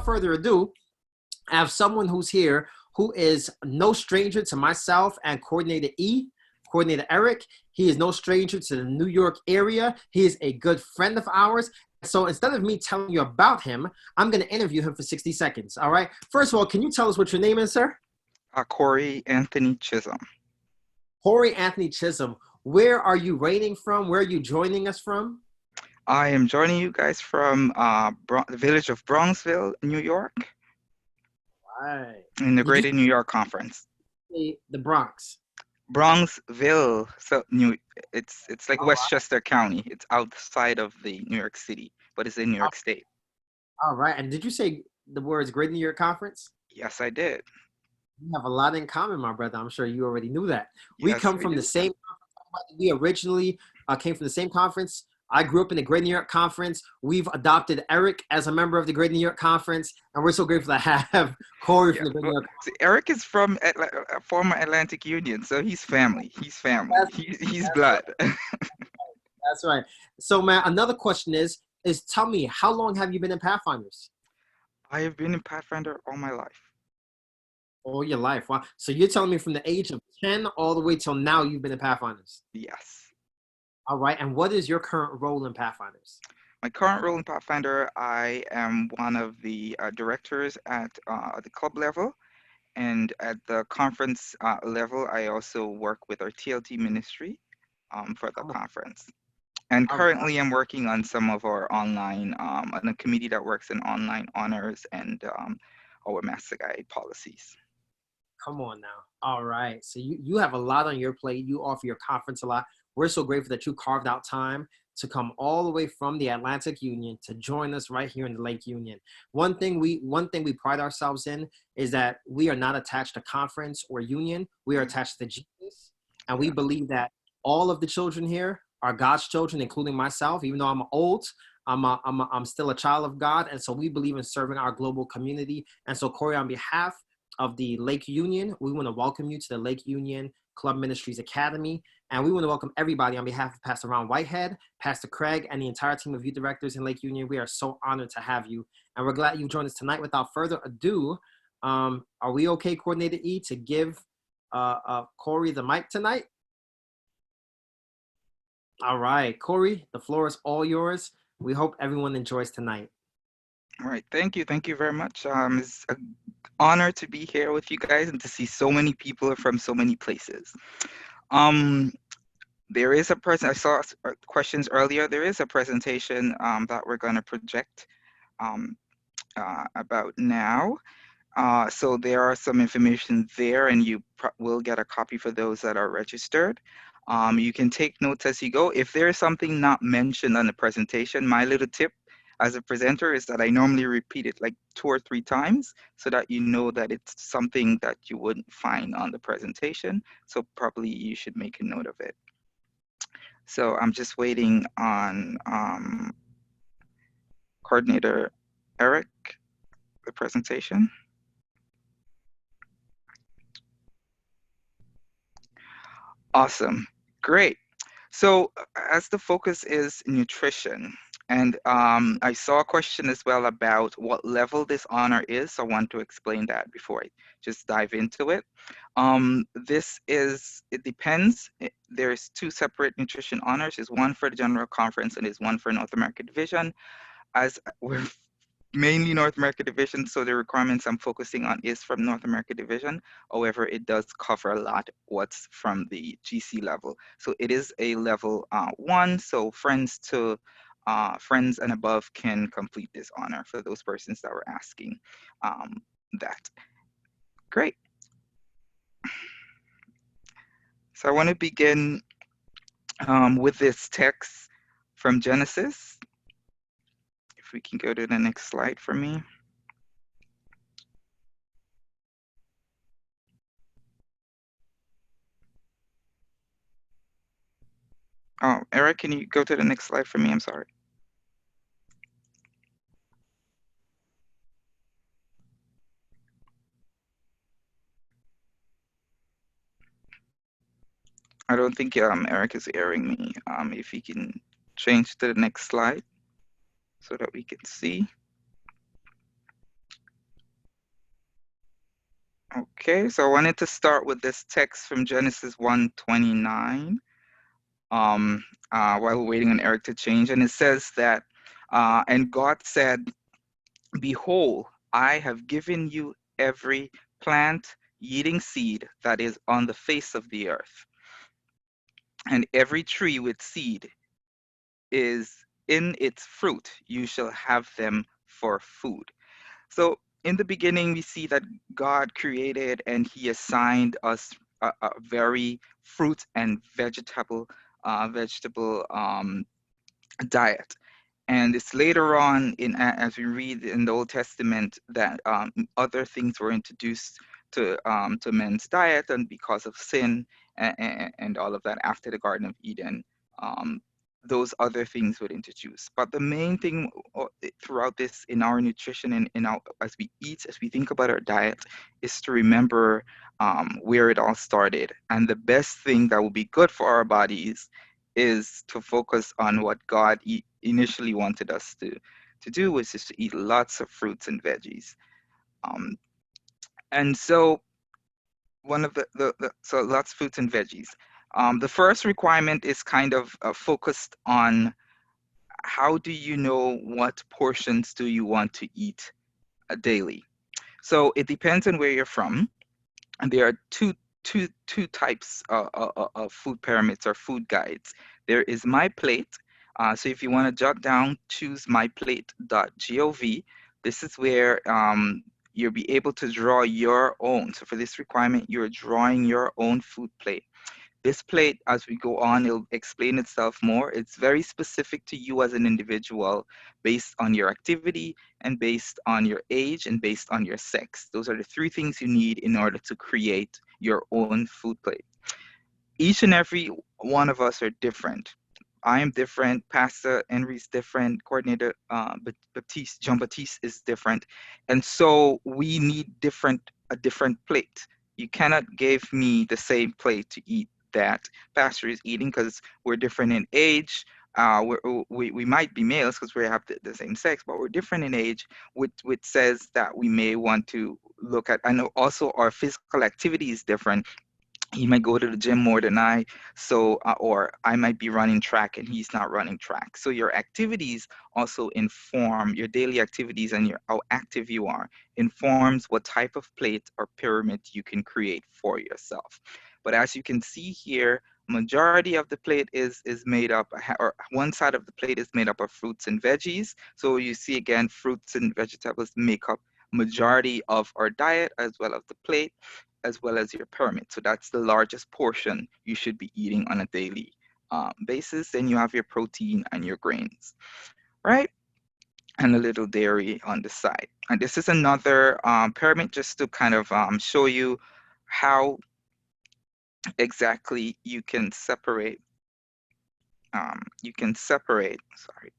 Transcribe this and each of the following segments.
further ado, I have someone who's here who is no stranger to myself and Coordinator E, Coordinator Eric. He is no stranger to the New York area. He is a good friend of ours. So instead of me telling you about him, I'm going to interview him for 60 seconds. All right. First of all, can you tell us what your name is, sir? Corey Anthony Chisholm. Corey Anthony Chisholm. Where are you writing from? Where are you joining us from? I am joining you guys from the village of Bronxville, New York, Right. in the Did you Greater New York Conference. say the Bronx? Bronxville, so it's like All right. Westchester County. It's outside of the New York City, but it's in New York State. All right. And did you say the words Great New York Conference? Yes, I did. We have a lot in common, my brother. I'm sure you already knew that. We Yes, come we from the do. same. We originally came from the same conference. I grew up in the Great New York Conference. We've adopted Eric as a member of the Great New York Conference, and we're so grateful to have Corey Yeah, from the Great New well, York see, Eric is from former Atlantic Union, so he's family. He's family. Conference. He's That's right. blood. That's right. So, man, another question is tell me, how long have you been in Pathfinders? I have been in Pathfinder all my life. All your life. Wow. So you're telling me from the age of 10 all the way till now you've been in Pathfinders. Yes. All right. And what is your current role in Pathfinders? My current role in Pathfinder, I am one of the directors at the club level, and at the conference level, I also work with our TLT ministry for the Come on. conference. And All right. currently, I'm working on some of our online, on a committee that works in online honors and our master guide policies. Come on now. All right. So you have a lot on your plate. You offer your conference a lot. We're so grateful that you carved out time to come all the way from the Atlantic Union to join us right here in the Lake Union. One thing we pride ourselves in is that we are not attached to conference or union. We are attached to Jesus. And we Yeah. believe that all of the children here are God's children, including myself. Even though I'm old, I'm still a child of God. And so we believe in serving our global community. And so, Corey, on behalf of the Lake Union, we want to welcome you to the Lake Union Club Ministries Academy. And we want to welcome everybody on behalf of Pastor Ron Whitehead, Pastor Craig, and the entire team of youth directors in Lake Union. We are so honored to have you. And we're glad you joined us tonight. Without further ado, are we okay, Coordinator E, to give Corey the mic tonight? All right, Corey, the floor is all yours. We hope everyone enjoys tonight. All right. Thank you. Thank you very much. It's an honor to be here with you guys and to see so many people from so many places. There is a present. I saw questions earlier. There is a presentation that we're going to project about now. So there are some information there, and you will get a copy for those that are registered. You can take notes as you go. If there is something not mentioned on the presentation, my little tip as a presenter is that I normally repeat it like 2 or 3 times so that you know that it's something that you wouldn't find on the presentation. So probably you should make a note of it. So I'm just waiting on Coordinator Eric, the presentation. Awesome, great. So as the focus is nutrition, and I saw a question as well about what level this honor is. So I want to explain that before I just dive into it. It depends. There's 2 separate nutrition honors. There's one for the General Conference and there's one for North America Division. As we're mainly North America Division, so the requirements I'm focusing on is from North America Division. However, it does cover a lot what's from the GC level. So it is a level 1, so friends and above can complete this honor for those persons that were asking that. Great. So I want to begin with this text from Genesis. If we can go to the next slide for me. Oh, Eric, can you go to the next slide for me? I'm sorry. I don't think Eric is hearing me. If he can change to the next slide so that we can see. Okay, so I wanted to start with this text from Genesis 1:29. While we're waiting on Eric to change, and it says that, and God said, "Behold, I have given you every plant yielding seed that is on the face of the earth, and every tree with seed is in its fruit. You shall have them for food." So in the beginning, we see that God created and He assigned us a very fruit and vegetable diet. And it's later on as we read in the Old Testament that other things were introduced to men's diet, and because of sin and all of that after the Garden of Eden, um, those other things would introduce. But the main thing throughout this in our nutrition and in our as we eat, as we think about our diet, is to remember where it all started. And the best thing that will be good for our bodies is to focus on what God initially wanted us to do, which is to eat lots of fruits and veggies. Um, and so one of so lots of fruits and veggies. The first requirement is kind of focused on how do you know what portions do you want to eat daily. So it depends on where you're from, and there are two types of food pyramids or food guides. There is My Plate. So if you want to jot down, choose myplate.gov. This is where you'll be able to draw your own. So for this requirement, you're drawing your own food plate. This plate, as we go on, it'll explain itself more. It's very specific to you as an individual based on your activity and based on your age and based on your sex. Those are the three things you need in order to create your own food plate. Each and every one of us are different. I am different. Pastor Henry's different. Coordinator John Baptiste is different, and so we need a different plate. You cannot give me the same plate to eat that Pastor is eating because we're different in age. We might be males because we have the same sex, but we're different in age, which says that we may want to look at. I know also our physical activity is different. He might go to the gym more than I, so or I might be running track and he's not running track. So your activities also inform your daily activities, and how active you are informs what type of plate or pyramid you can create for yourself. But as you can see here, majority of the plate is made up, or one side of the plate is made up of fruits and veggies. So you see again, fruits and vegetables make up majority of our diet as well as the plate, as well as your pyramid. So that's the largest portion you should be eating on a daily basis. Then you have your protein and your grains, right? And a little dairy on the side. And this is another pyramid just to kind of show you how exactly you can separate. Sorry,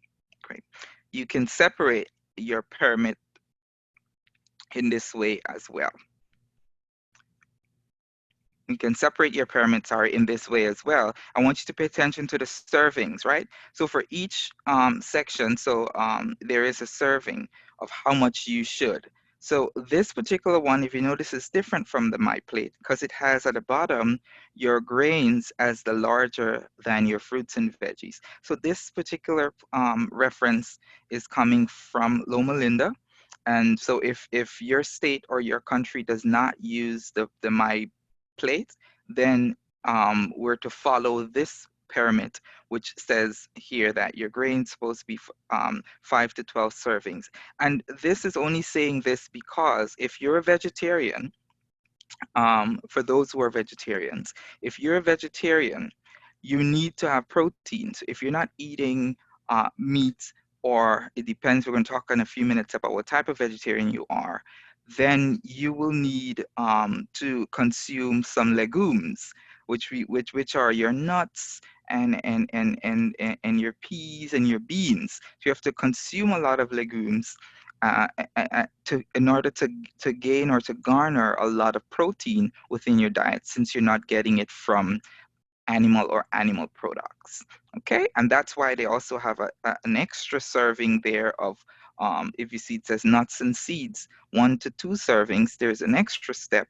great. You can separate your pyramid in this way as well. You can separate your pyramids in this way as well. I want you to pay attention to the servings, right? So for each section, there is a serving of how much you should. So this particular one, if you notice, is different from the My Plate because it has at the bottom your grains as the larger than your fruits and veggies. So this particular reference is coming from Loma Linda. And so if your state or your country does not use the My Plate, then we're to follow this pyramid, which says here that your grain's supposed to be 5 to 12 servings. And this is only saying this because if you're a vegetarian, for those who are vegetarians, if you're a vegetarian, you need to have proteins. If you're not eating meat, or it depends, we're going to talk in a few minutes about what type of vegetarian you are, then you will need to consume some legumes, which are your nuts and your peas and your beans. So you have to consume a lot of legumes in order to gain or to garner a lot of protein within your diet, since you're not getting it from animal or animal products. Okay, and that's why they also have an extra serving there of, if you see it says nuts and seeds, 1 to 2 servings, there's an extra step.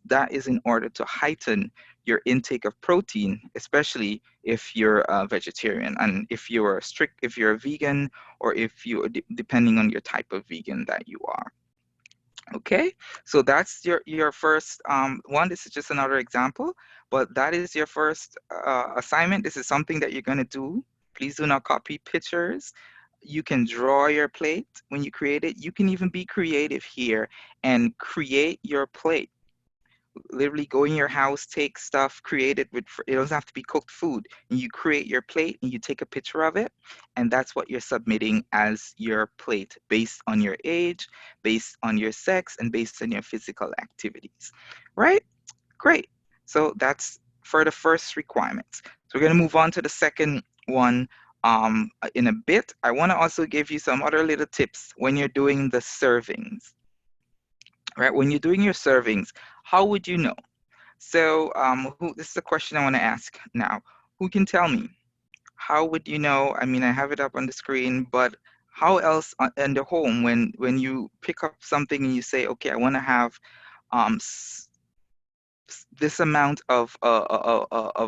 That is in order to heighten your intake of protein, especially if you're a vegetarian, and if you're a vegan, or if you, depending on your type of vegan that you are. Okay, so that's your first one. This is just another example, but that is your first assignment. This is something that you're going to do. Please do not copy pictures. You can draw your plate when you create it. You can even be creative here and create your plate. Literally go in your house, take stuff, create it with, it doesn't have to be cooked food. And you create your plate and you take a picture of it. And that's what you're submitting as your plate based on your age, based on your sex, and based on your physical activities. Right? Great. So that's for the first requirements. So we're going to move on to the second one in a bit. I want to also give you some other little tips when you're doing the servings. Right, when you're doing your servings, how would you know? So this is a question I want to ask now. Who can tell me? How would you know? I mean, I have it up on the screen, but how else in the home, when you pick up something and you say, okay, I want to have this amount of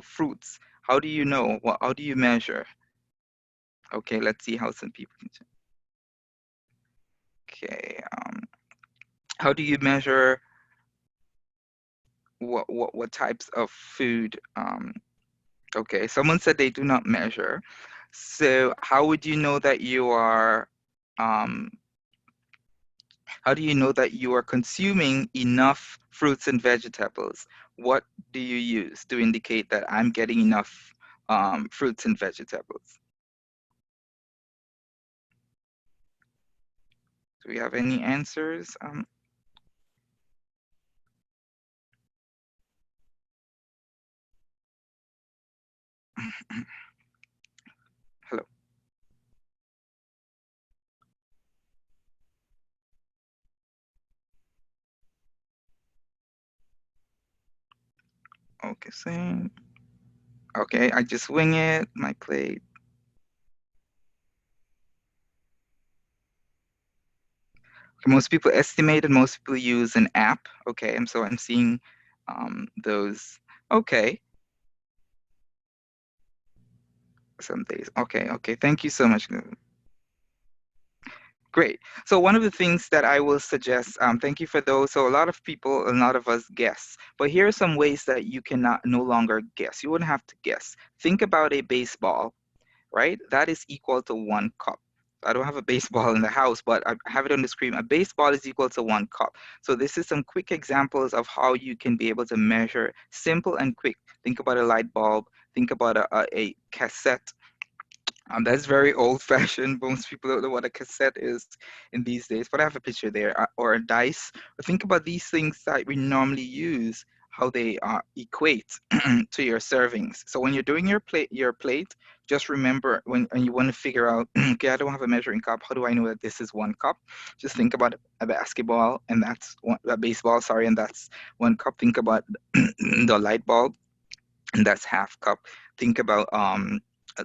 fruits, how do you know? How do you measure? Okay, let's see how some people can. Okay, how do you measure what types of food? Okay, someone said they do not measure. So how would you know that you are, how do you know that you are consuming enough fruits and vegetables? What do you use to indicate that I'm getting enough fruits and vegetables? Do we have any answers? Hello. Okay, same. Okay, I just wing it, my plate. Most people estimate and most people use an app. Okay, and so I'm seeing those. Okay. Some days. Okay. Thank you so much. Great. So one of the things that I will suggest, thank you for those. So a lot of people, a lot of us guess, but here are some ways that you cannot no longer guess. You wouldn't have to guess. Think about a baseball, right? That is equal to 1 cup. I don't have a baseball in the house, but I have it on the screen. A baseball is equal to 1 cup. So this is some quick examples of how you can be able to measure, simple and quick. Think about a light bulb. Think about a cassette. That's very old-fashioned. Most people don't know what a cassette is in these days, but I have a picture there, or a dice. But think about these things that we normally use, how they equate to your servings. So when you're doing your plate, just remember when you want to figure out, okay, I don't have a measuring cup. How do I know that this is 1 cup? Just think about a basketball, and that's a baseball. Sorry, and that's 1 cup. Think about the light bulb, and that's half cup. Think about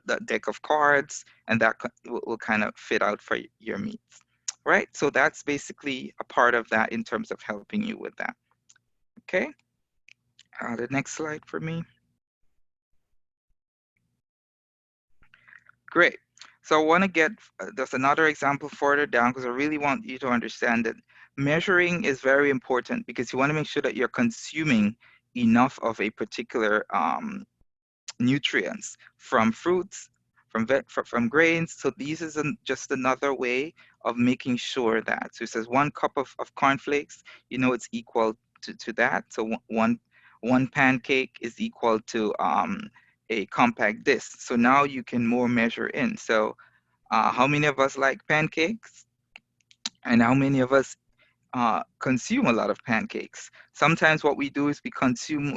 the deck of cards, and that will kind of fit out for your meats, right? So that's basically a part of that in terms of helping you with that. Okay, the next slide for me. Great. So I want to get just another example further down, because I really want you to understand that measuring is very important, because you want to make sure that you're consuming enough of a particular nutrients from fruits, from grains. So these is just another way of making sure that. So it says 1 cup of cornflakes, you know it's equal to that. So one pancake is equal to a compact disc. So now you can more measure in. So how many of us like pancakes? And how many of us consume a lot of pancakes? Sometimes what we do is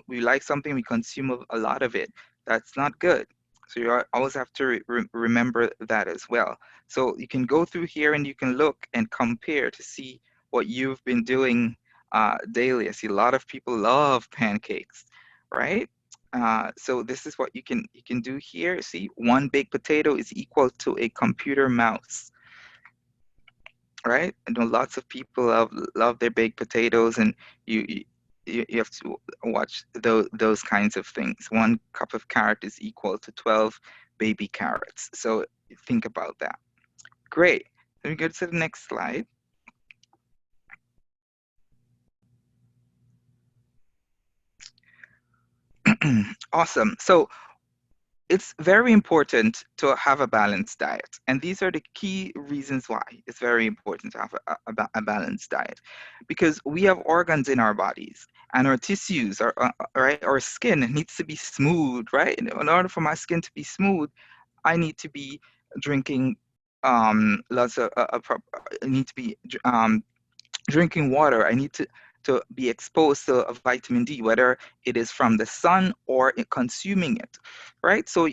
we like something, we consume a lot of it. That's not good. So you always have to remember that as well. So you can go through here and you can look and compare to see what you've been doing daily. I see a lot of people love pancakes, right? So this is what you can do here. See, one baked potato is equal to a computer mouse, right? I know lots of people love their baked potatoes, and you have to watch those kinds of things. One cup of carrot is equal to 12 baby carrots. So think about that. Great. Let me go to the next slide. Awesome. So it's very important to have a balanced diet. And these are the key reasons why it's very important to have a balanced diet. Because we have organs in our bodies, and our tissues, right? Our skin needs to be smooth, right? In order for my skin to be smooth, I need to be drinking lots of, I need to be drinking water. I need to be exposed to a vitamin D, whether it is from the sun or consuming it, right? So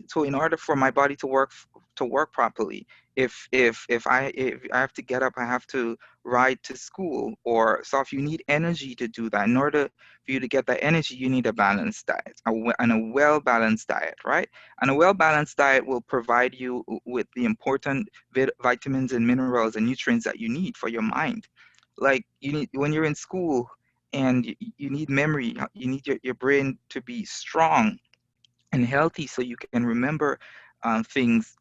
so in order for my body to work properly, if I have to get up, I have to ride to school, or so if you need energy to do that. In order for you to get that energy, you need a balanced diet, and a well-balanced diet, right? And a well-balanced diet will provide you with the important vitamins and minerals and nutrients that you need for your mind. Like you need, when you're in school and you need memory, you need your brain to be strong and healthy so you can remember things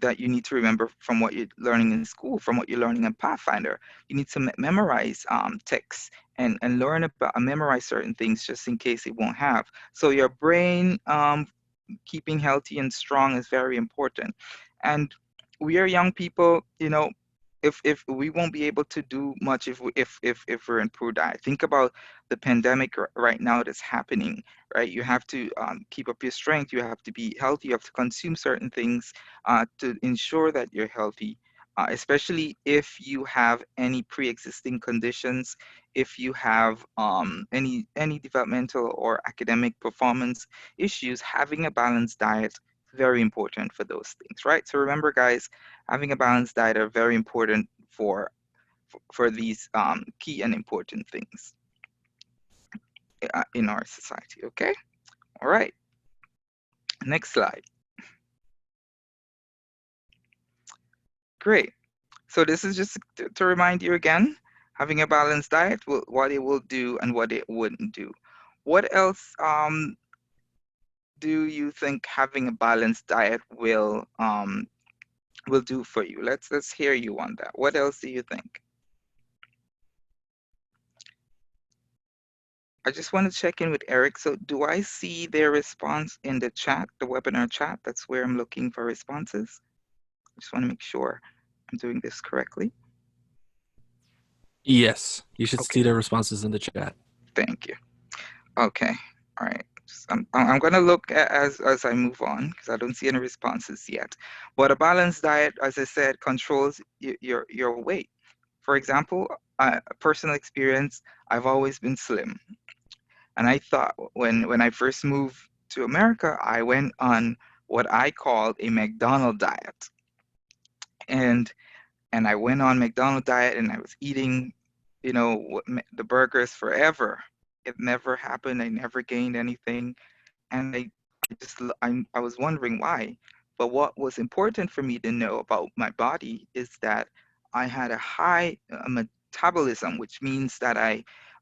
that you need to remember from what you're learning in school, from what you're learning in Pathfinder. You need to memorize texts and learn about memorize certain things just in case it won't have. So your brain keeping healthy and strong is very important. And we are young people, you know, if we won't be able to do much if we're in poor diet. Think about the pandemic right now that's happening, right? You have to keep up your strength. You have to be healthy. You have to consume certain things to ensure that you're healthy. Especially if you have any pre-existing conditions, if you have any developmental or academic performance issues, having a balanced diet is very important for those things, right? So remember, guys, having a balanced diet are very important for these key and important things in our society. Okay, all right. Next slide. Great. So this is just to remind you again, having a balanced diet, what it will do and what it wouldn't do. What else do you think having a balanced diet will do for you? Let's hear you on that. What else do you think? I just want to check in with Eric. So do I see their response in the chat, the webinar chat? That's where I'm looking for responses. I just want to make sure I'm doing this correctly. Yes, you should see the responses in the chat. Thank you. Okay, all right. I'm going to look as I move on because I don't see any responses yet. But a balanced diet, as I said, controls your weight. For example, personal experience, I've always been slim. And I thought when I first moved to America, I went on what I called a McDonald's diet. And I went on McDonald's diet and I was eating, you know, the burgers forever. It never happened. I never gained anything. And I was wondering why. But what was important for me to know about my body is that I had a high metabolism, which means that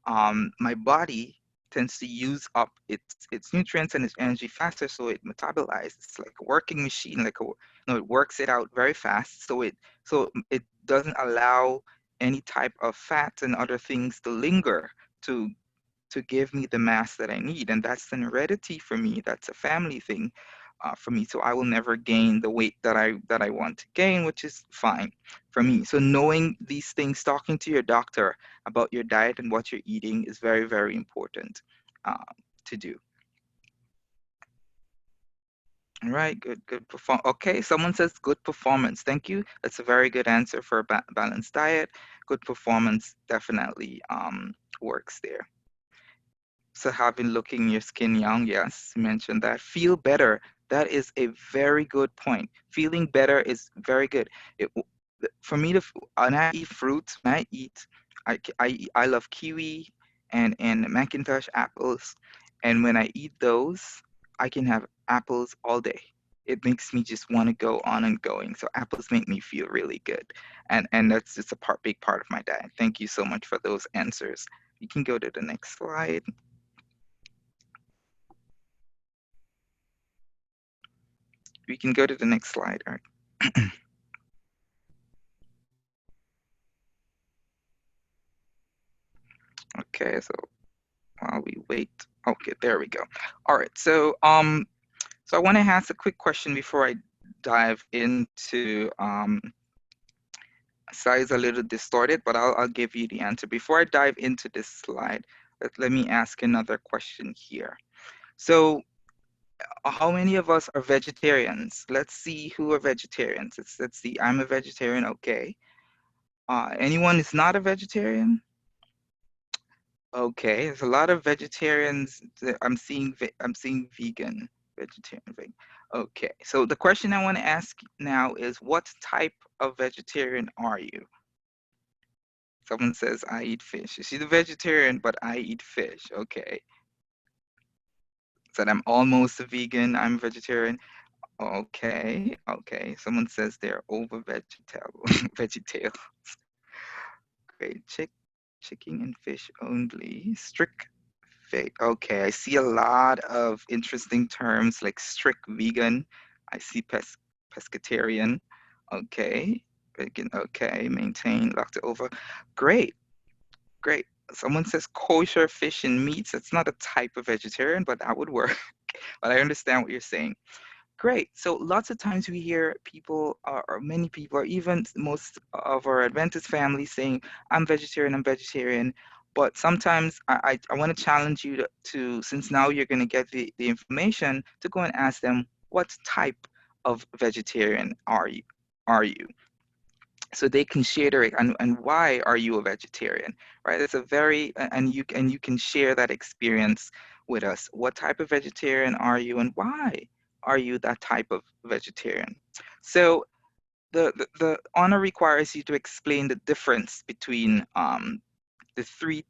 my body tends to use up its nutrients and its energy faster, so it metabolizes. It's like a working machine, it works it out very fast, so it doesn't allow any type of fats and other things to linger to give me the mass that I need. And that's an heredity for me. That's a family thing for me. So I will never gain the weight that I want to gain, which is fine for me. So knowing these things, talking to your doctor about your diet and what you're eating is very, very important to do. All right, good perform. Okay, someone says good performance. Thank you. That's a very good answer for a balanced diet. Good performance definitely works there. So having looking your skin young, yes, you mentioned that. Feel better. That is a very good point. Feeling better is very good. For me, when I eat fruits, when I love kiwi and Macintosh apples. And when I eat those, I can have apples all day. It makes me just want to go on and going. So apples make me feel really good. And that's just a big part of my diet. Thank you so much for those answers. You can go to the next slide. We can go to the next slide, Art. Okay, so while we wait. Okay, there we go. All right, so so I want to ask a quick question before I dive into size a little distorted, but I'll give you the answer. Before I dive into this slide, let me ask another question here. So how many of us are vegetarians? Let's see who are vegetarians. Let's see, I'm a vegetarian, okay. Anyone is not a vegetarian? Okay, there's a lot of vegetarians. I'm seeing vegan, vegetarian, vegan. Okay, so the question I want to ask now is, what type of vegetarian are you? Someone says, I eat fish. She's a vegetarian, but I eat fish. Okay. Said I'm almost a vegan. I'm vegetarian. Okay. Okay. Someone says they're over vegetarian. Great. Chicken and fish only. Strict. Okay. I see a lot of interesting terms like strict vegan. I see pescatarian. Okay. Vegan. Okay. Maintain. Locked it over. Great. Great. Someone says kosher fish and meats. It's not a type of vegetarian, but that would work. But I understand what you're saying. Great. So lots of times we hear people, or many people, or even most of our Adventist families saying, I'm vegetarian. But sometimes I want to challenge you to, since now you're going to get the information, to go and ask them, what type of vegetarian are you? So they can share their, and why are you a vegetarian, right? It's a very, and you can share that experience with us. What type of vegetarian are you, and why are you that type of vegetarian? So the honor requires you to explain the difference between the three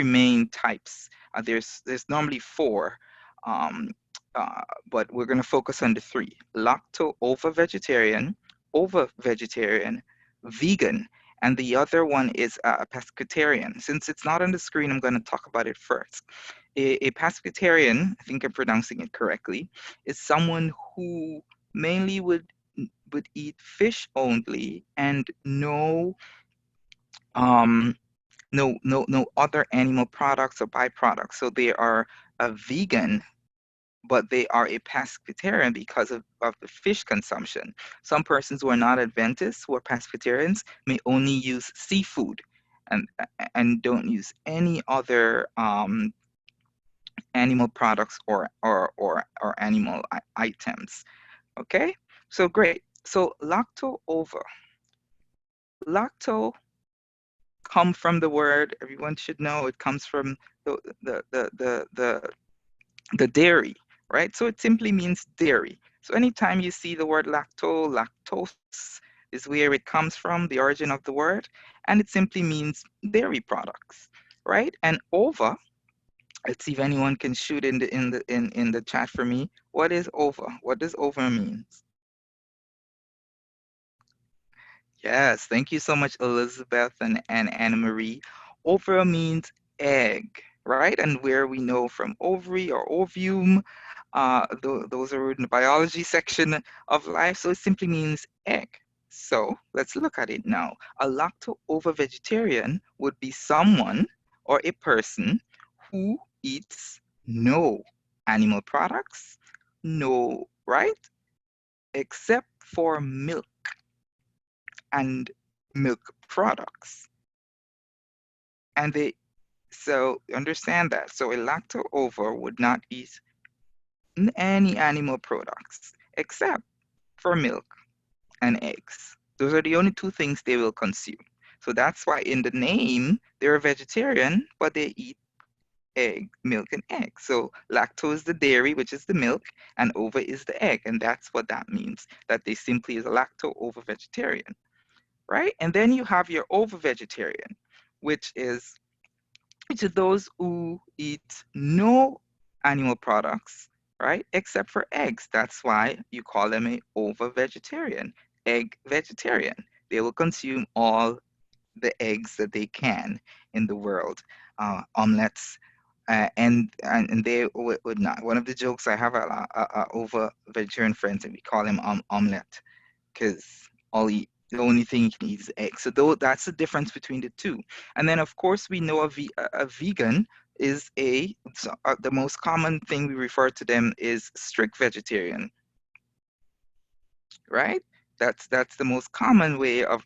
main types. There's normally four, but we're going to focus on the three: lacto-ovo-vegetarian, ovo-vegetarian, vegan, and the other one is a pescatarian. Since it's not on the screen, I'm going to talk about it first. A pescatarian, I think I'm pronouncing it correctly, is someone who mainly would eat fish only and no other animal products or byproducts. So they are a vegan, but they are a pescatarian because of the fish consumption. Some persons who are not Adventists, who are pescatarians, may only use seafood and don't use any other animal products or animal items. Okay, so great. So lacto-ovo. Lacto come from the word, everyone should know, it comes from the dairy, right? So it simply means dairy. So anytime you see the word lactose is where it comes from, the origin of the word, and it simply means dairy products, right? And ova, let's see if anyone can shoot in the chat for me. What is ova? What does ova mean? Yes, thank you so much, Elizabeth and Anna Marie. Ova means egg, right? And where we know from ovary or ovum, those are in the biology section of life, so it simply means egg. So let's look at it now. A lacto-ovo-vegetarian would be someone or a person who eats no animal products, no, right? Except for milk and milk products. And so understand that. So a lacto-ovo would not eat any animal products except for milk and eggs. Those are the only two things they will consume. So that's why in the name, they're a vegetarian, but they eat milk and egg. So lactose is the dairy, which is the milk, and ovo is the egg. And that's what that means, that they simply is a lacto-ovo-vegetarian. Right? And then you have your ovo-vegetarian, which is those who eat no animal products, right? Except for eggs. That's why you call them a ovo-vegetarian, egg vegetarian. They will consume all the eggs that they can in the world, omelets, and they would not. One of the jokes I have a over vegetarian friends, and we call him omelet, because the only thing you can eat is eggs. So that's the difference between the two. And then of course we know a vegan is the most common thing we refer to them is strict vegetarian, right? That's the most common way of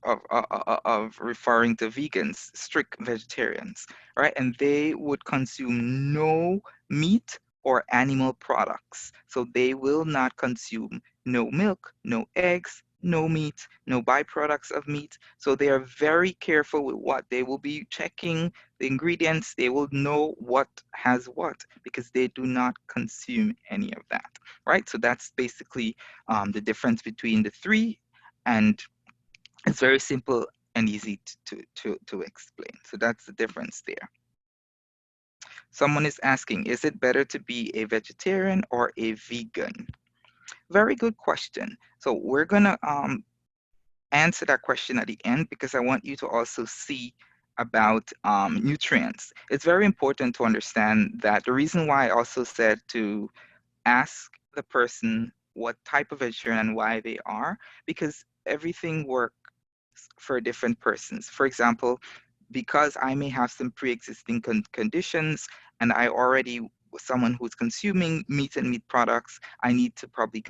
referring to vegans, strict vegetarians, right? And they would consume no meat or animal products. So they will not consume no milk, no eggs, no meat, no byproducts of meat. So they are very careful with what they will be checking the ingredients. They will know what has what because they do not consume any of that, right? So that's basically the difference between the three, and it's very simple and easy to explain. So that's the difference there. Someone is asking, is it better to be a vegetarian or a vegan? Very good question. So we're gonna answer that question at the end because I want you to also see about nutrients. It's very important to understand that the reason why I also said to ask the person what type of vegetarian and why they are, because everything works for different persons. For example, because I may have some pre-existing conditions and I already someone who's consuming meat and meat products, I need to probably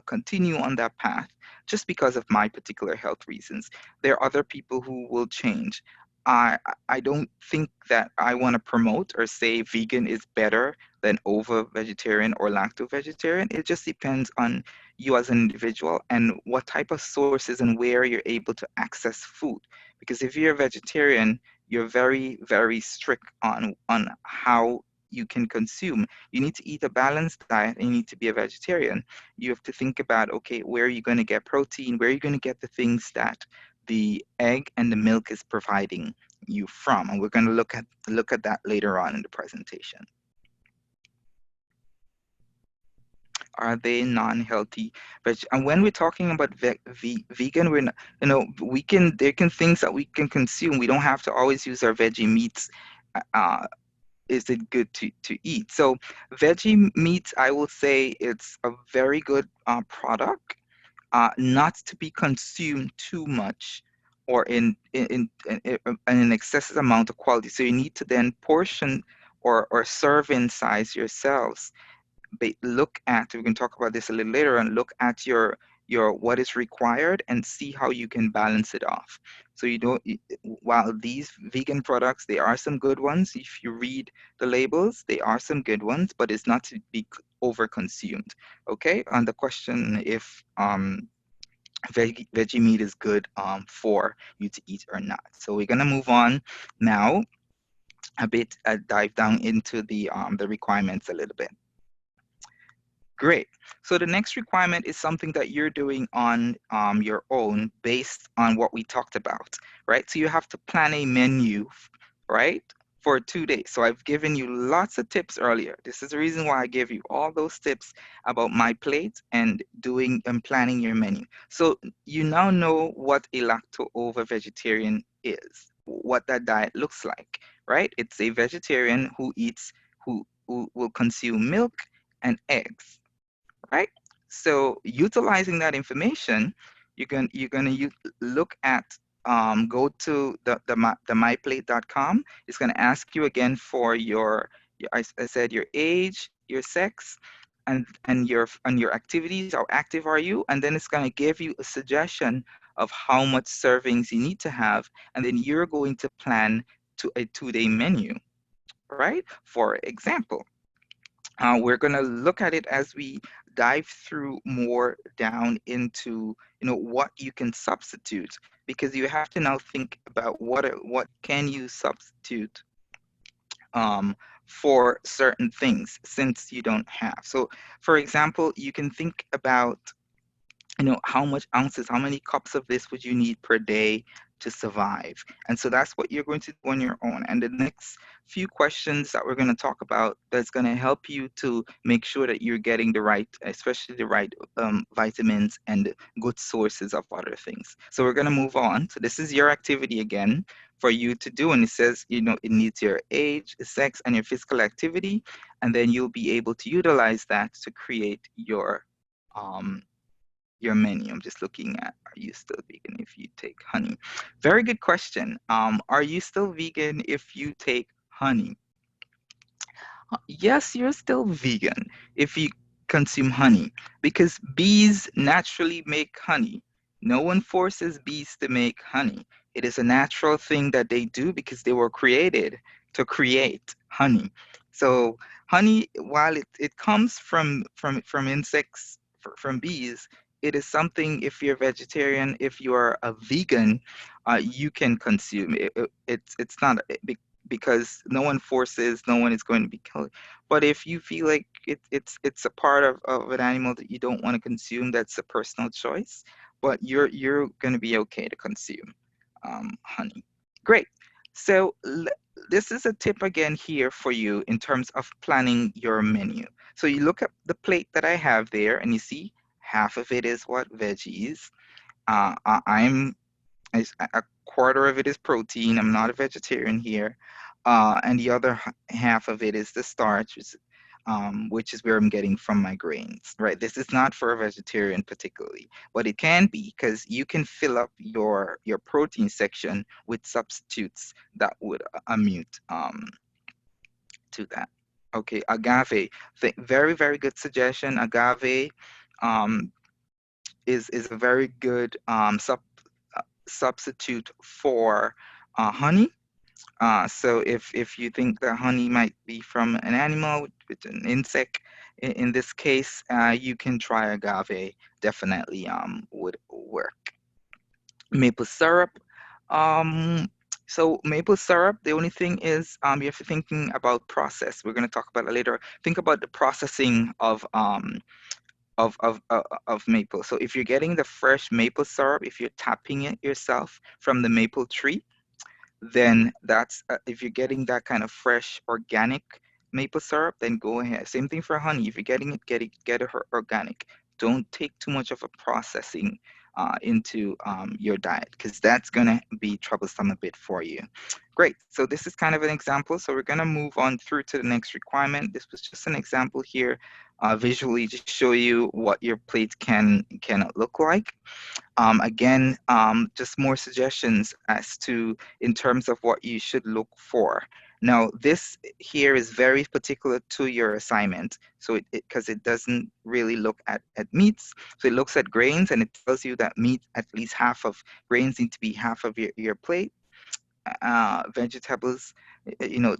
continue on that path just because of my particular health reasons. There are other people who will change. I don't think that I want to promote or say vegan is better than ovo-vegetarian or lacto-vegetarian. It just depends on you as an individual and what type of sources and where you're able to access food. Because if you're a vegetarian, you're very, very strict on how you can consume. You need to eat a balanced diet and you need to be a vegetarian. You have to think about, okay, where are you going to get protein? Where are you going to get the things that the egg and the milk is providing you from? And we're going to look at that later on in the presentation. Are they non-healthy? And when we're talking about vegan, we're not, there can things that we can consume. We don't have to always use our veggie meats. Is it good to eat? So veggie meats, I will say it's a very good product, not to be consumed too much or in an excessive amount of quality. So you need to then portion or serve in size yourselves. Look at, we can talk about this a little later, and look at your what is required and see how you can balance it off. So you don't, while these vegan products, there are some good ones. If you read the labels, there are some good ones, but it's not to be over-consumed. Okay, on the question if veggie meat is good for you to eat or not. So we're gonna move on now a bit, dive down into the requirements a little bit. Great. So the next requirement is something that you're doing on your own based on what we talked about, right? So you have to plan a menu, right, for 2 days. So I've given you lots of tips earlier. This is the reason why I gave you all those tips about my plate and doing and planning your menu. So you now know what a lacto-ovo-vegetarian is, what that diet looks like, right? It's a vegetarian who will consume milk and eggs, right? So utilizing that information, you're gonna look at go to the myplate.com. It's gonna ask you again for I said your age, your sex, and your activities. How active are you? And then it's gonna give you a suggestion of how much servings you need to have, and then you're going to plan to a 2-day menu, right? For example, we're going to look at it as we dive through more down into what you can substitute, because you have to now think about what can you substitute for certain things since you don't have. So for example, you can think about how much ounces, how many cups of this would you need per day to survive. And so that's what you're going to do on your own. And the next few questions that we're going to talk about that's going to help you to make sure that you're getting the right, especially the right vitamins and good sources of other things. So we're going to move on. So this is your activity again for you to do. And it says, you know, it needs your age, sex, and your physical activity. And then you'll be able to utilize that to create your menu. I'm just looking at, are you still vegan if you take honey? Very good question. Are you still vegan if you take honey? Yes, you're still vegan if you consume honey, because bees naturally make honey. No one forces bees to make honey. It is a natural thing that they do because they were created to create honey. So honey, while it comes from insects, from bees, it is something, if you're vegetarian, if you're a vegan, you can consume. It's not because no one forces, no one is going to be killed. But if you feel like it's a part of an animal that you don't want to consume, that's a personal choice. But you're going to be okay to consume honey. Great. So this is a tip again here for you in terms of planning your menu. So you look at the plate that I have there, and you see half of it is what? Veggies. A quarter of it is protein. I'm not a vegetarian here. And the other half of it is the starch, which is where I'm getting from my grains, right? This is not for a vegetarian particularly, but it can be, because you can fill up your protein section with substitutes that would amute to that. Okay, agave. Very, very good suggestion. Agave is a very good substitute for honey. So if you think that honey might be from an animal, with an insect, in this case, you can try agave. Definitely would work. Maple syrup. So maple syrup, the only thing is you have to thinking about process. We're going to talk about it later. Think about the processing of maple. So if you're getting the fresh maple syrup, if you're tapping it yourself from the maple tree, then that's if you're getting that kind of fresh organic maple syrup, then go ahead. Same thing for honey. If you're getting it, get it organic. Don't take too much of a processing into your diet, because that's gonna be troublesome a bit for you. Great. So this is kind of an example. So we're gonna move on through to the next requirement. This was just an example here, visually, to show you what your plate can look like. Again, just more suggestions as to in terms of what you should look for. Now, this here is very particular to your assignment. So because it doesn't really look at meats. So it looks at grains, and it tells you that meat, at least half of grains need to be half of your plate. Vegetables,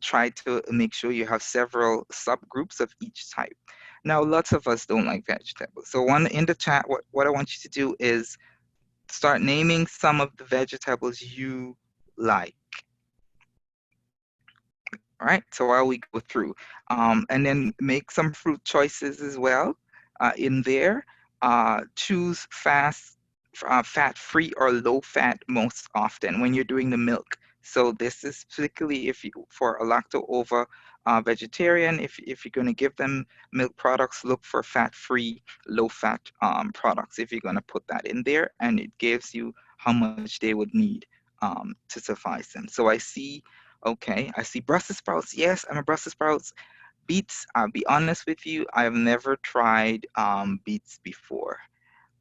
try to make sure you have several subgroups of each type. Now, lots of us don't like vegetables. So in the chat, what I want you to do is start naming some of the vegetables you like. All right, so while we go through, and then make some fruit choices as well in there. Choose fat-free or low-fat most often when you're doing the milk. So this is particularly for a lacto-ovo vegetarian. If you're going to give them milk products, look for fat-free, low-fat products. If you're going to put that in there, and it gives you how much they would need to suffice them. So I see. Okay, I see Brussels sprouts. Yes, I'm a Brussels sprouts. Beets, I'll be honest with you, I have never tried beets before.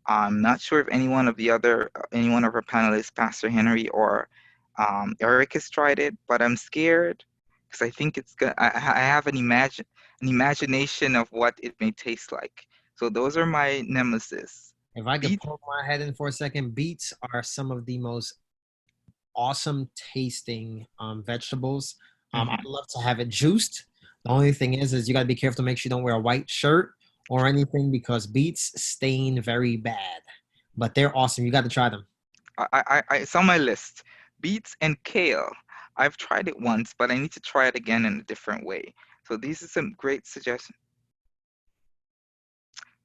I'm not sure if any one of our panelists, Pastor Henry or Eric, has tried it, but I'm scared because I think it's good. I have an imagination of what it may taste like. So those are my nemesis. If I could poke my head in for a second, beets are some of the most awesome tasting vegetables. I'd love to have it juiced. The only thing is you got to be careful to make sure you don't wear a white shirt or anything, because beets stain very bad. But they're awesome. You got to try them. It's on my list. Beets and kale. I've tried it once, but I need to try it again in a different way. So these are some great suggestions.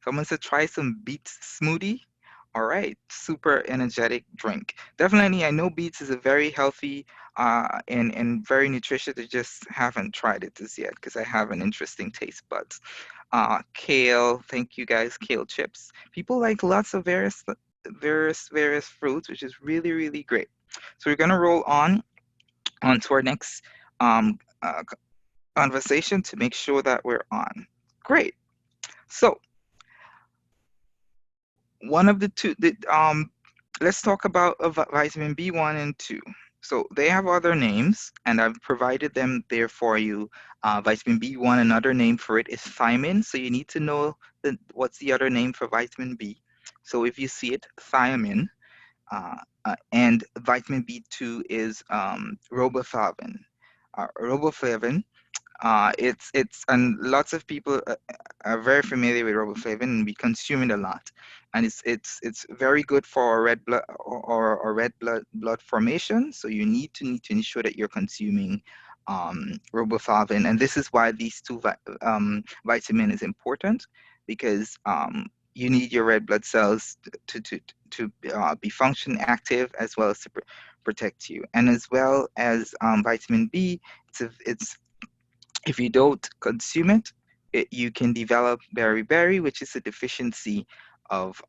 Someone said try some beet smoothie. All right, super energetic drink. Definitely, I know beets is a very healthy and very nutritious. I just haven't tried it as yet because I have an interesting taste buds. Kale, thank you guys. Kale chips. People like lots of various fruits, which is really really great. So we're gonna roll on to our next um, conversation to make sure that we're on. Great. So one of the two, let's talk about vitamin B1 and 2. So they have other names, and I've provided them there for you. Vitamin B1, another name for it is thiamine. So you need to know what's the other name for vitamin B. So if you see it, thiamine, and vitamin B2 is riboflavin. Riboflavin, and lots of people are very familiar with riboflavin, and we consume it a lot, and it's very good for red blood or red blood formation. So you need to ensure that you're consuming riboflavin, and this is why these two vitamin is important, because you need your red blood cells to be function active, as well as to protect you, and as well as vitamin B. It's if you don't consume you can develop beriberi, which is a deficiency of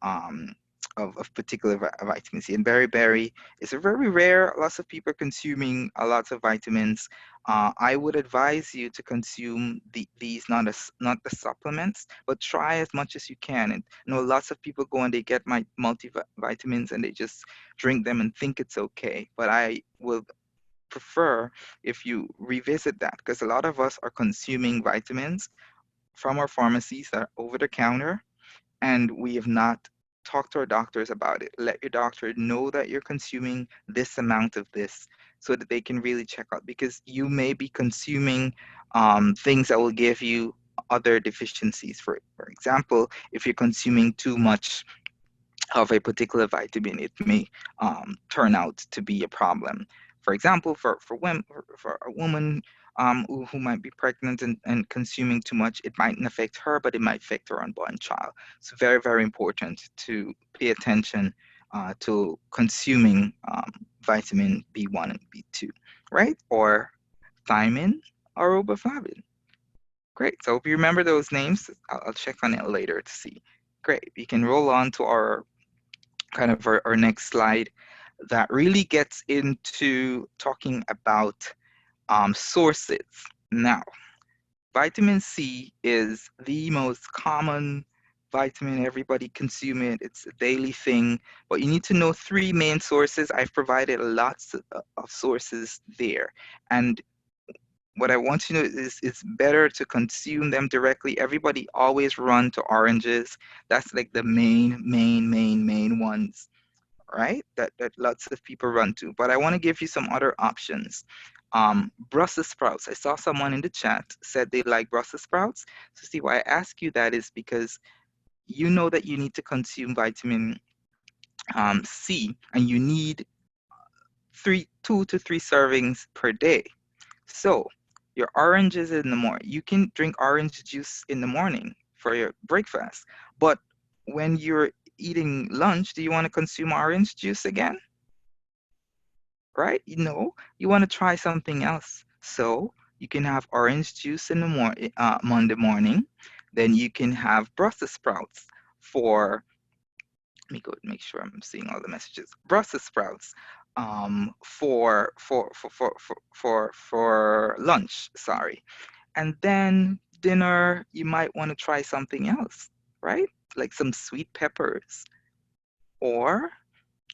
particular vitamin C. And beriberi is a very rare. Lots of people are consuming a lot of vitamins. I would advise you to consume these, not the supplements, but try as much as you can. And lots of people go and they get my multivitamins and they just drink them and think it's okay. But I will prefer if you revisit that, because a lot of us are consuming vitamins from our pharmacies that are over the counter, and we have not talked to our doctors about it. Let your doctor know that you're consuming this amount of this, so that they can really check out, because you may be consuming things that will give you other deficiencies. For example, if you're consuming too much of a particular vitamin, it may turn out to be a problem. For example, for a woman who might be pregnant and consuming too much, it mightn't affect her, but it might affect her unborn child. It's very, very important to pay attention to consuming vitamin B1 and B2, right? Or thiamine or riboflavin. Great. So if you remember those names, I'll check on it later to see. Great. We can roll on to our our next slide that really gets into talking about sources. Now, vitamin C is the most common vitamin. Everybody consume it. It's a daily thing. But you need to know three main sources. I've provided lots of sources there. And what I want you to know is it's better to consume them directly. Everybody always run to oranges. That's like the main ones, right? That lots of people run to. But I want to give you some other options. Brussels sprouts. I saw someone in the chat said they like Brussels sprouts. So see, why I ask you that is because you know that you need to consume vitamin C, and you need 2 to 3 servings per day. So your oranges in the morning, you can drink orange juice in the morning for your breakfast. But when you're eating lunch, do you want to consume orange juice again? Right? You want to try something else. So you can have orange juice in the Monday morning. Then you can have Brussels sprouts for, let me go make sure I'm seeing all the messages. Brussels sprouts for lunch, sorry. And then dinner, you might want to try something else, right? Like some sweet peppers, or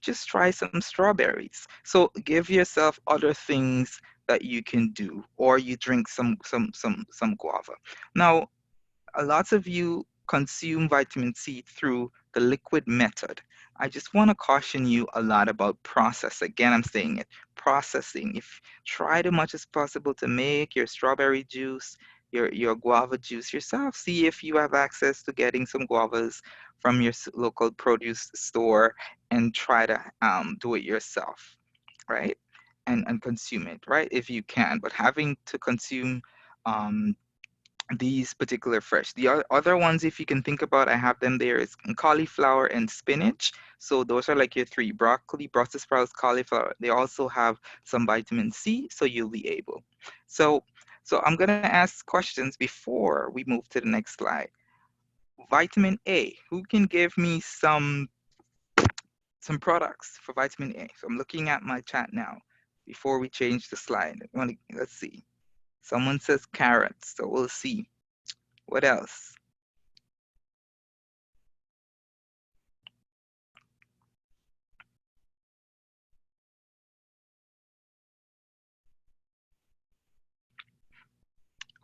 just try some strawberries. So give yourself other things that you can do, or you drink some guava. Now, lots of you consume vitamin C through the liquid method. I just want to caution you a lot about process. Again, I'm saying it, processing. If try as much as possible to make your strawberry juice, your guava juice yourself. See if you have access to getting some guavas from your local produce store, and try to do it yourself, right? And consume it, right? If you can. But having to consume these particular fresh. The other ones, if you can think about, I have them there, is cauliflower and spinach. So those are like your three: broccoli, Brussels sprouts, cauliflower. They also have some vitamin C, so you'll be able. So, I'm gonna ask questions before we move to the next slide. Vitamin A. Who can give me some products for vitamin A? So I'm looking at my chat now. Before we change the slide, let's see. Someone says carrots, so we'll see. What else?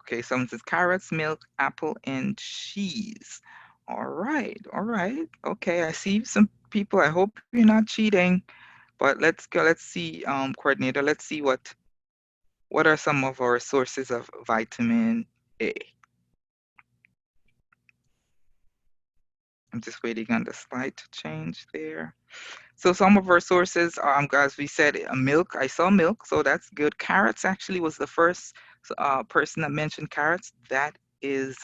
Okay, someone says carrots, milk, apple, and cheese. All right, all right. Okay, I see some people. I hope you're not cheating, but let's go. Let's see, coordinator. Let's see what are some of our sources of vitamin A. I'm just waiting on the slide to change there. So some of our sources, as we said, milk. I saw milk, so that's good. Carrots actually was the first person that mentioned carrots. That is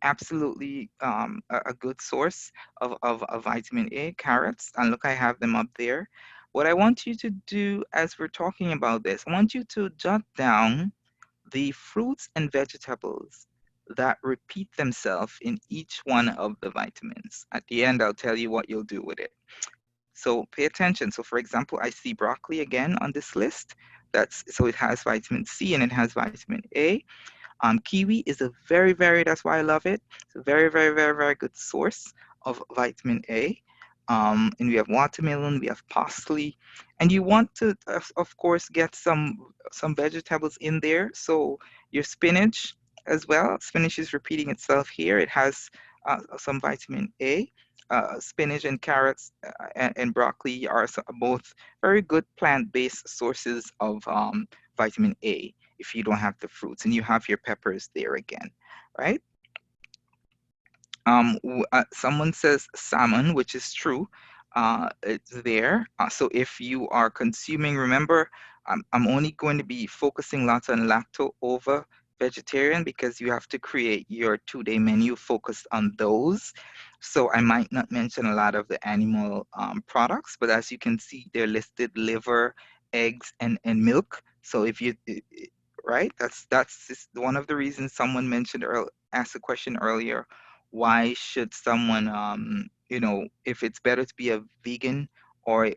absolutely a good source of vitamin A, carrots. And look, I have them up there. What I want you to do as we're talking about this, I want you to jot down the fruits and vegetables that repeat themselves in each one of the vitamins. At the end, I'll tell you what you'll do with it. So pay attention. So for example, I see broccoli again on this list. So it has vitamin C and it has vitamin A. Kiwi is that's why I love it. It's a very, very, very, very good source of vitamin A. And we have watermelon, we have parsley, and you want to, of course, get some vegetables in there. So your spinach as well. Spinach is repeating itself here. It has some vitamin A. Spinach and carrots and broccoli are both very good plant-based sources of vitamin A if you don't have the fruits, and you have your peppers there again, right? Someone says salmon, which is true. It's there. So if you are consuming, remember, I'm only going to be focusing lots on lacto over vegetarian because you have to create your 2-day menu focused on those. So I might not mention a lot of the animal products, but as you can see, they're listed: liver, eggs, and milk. So if you right, that's just one of the reasons someone mentioned or asked a question earlier. Why should someone, if it's better to be a vegan or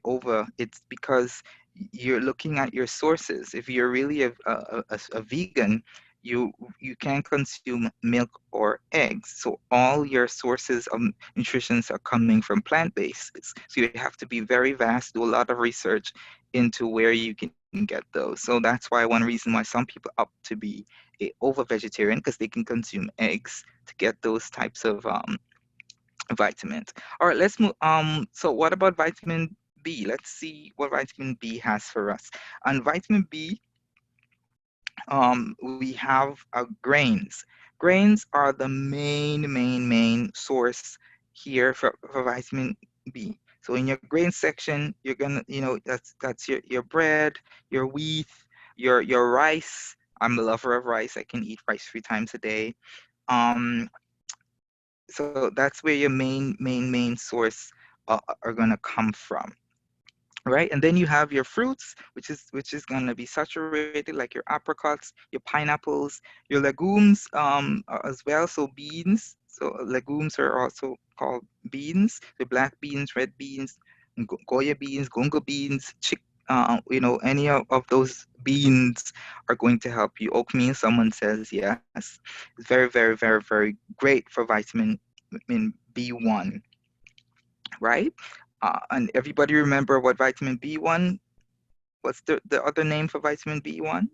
it's because you're looking at your sources. If you're really a vegan, you can consume milk or eggs. So all your sources of nutrition are coming from plant-based. So you have to be very vast, do a lot of research into where you can get those. So that's why one reason why some people opt to be a over-vegetarian, because they can consume eggs to get those types of vitamins. All right, let's move. So what about vitamin B? Let's see what vitamin B has for us. On vitamin B, we have grains. Grains are the main source here for vitamin B. So in your grain section, you're gonna, that's your bread, your wheat, your rice. I'm a lover of rice. I can eat rice 3 times a day. So that's where your main source are gonna come from, right? And then you have your fruits, which is gonna be saturated, like your apricots, your pineapples, your legumes as well. So beans. So legumes are also called beans. The black beans, red beans, goya beans, gungo beans, any of those beans are going to help you. Oatmeal, someone says yes. It's very, very, very, very great for vitamin B1, right? And everybody remember what vitamin B1, what's the other name for vitamin B1?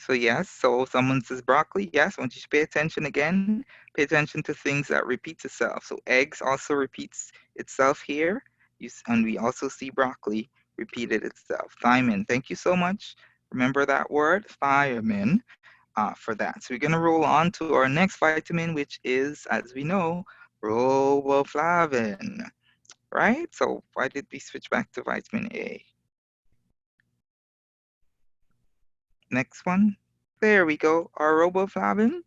So yes, so someone says broccoli. Yes, I want you to pay attention again. Pay attention to things that repeats itself. So eggs also repeats itself here. And we also see broccoli repeated itself. Thiamine, thank you so much. Remember that word, thiamine, for that. So we're gonna roll on to our next vitamin, which is, as we know, riboflavin, right? So why did we switch back to vitamin A? Next one. There we go, our riboflavin.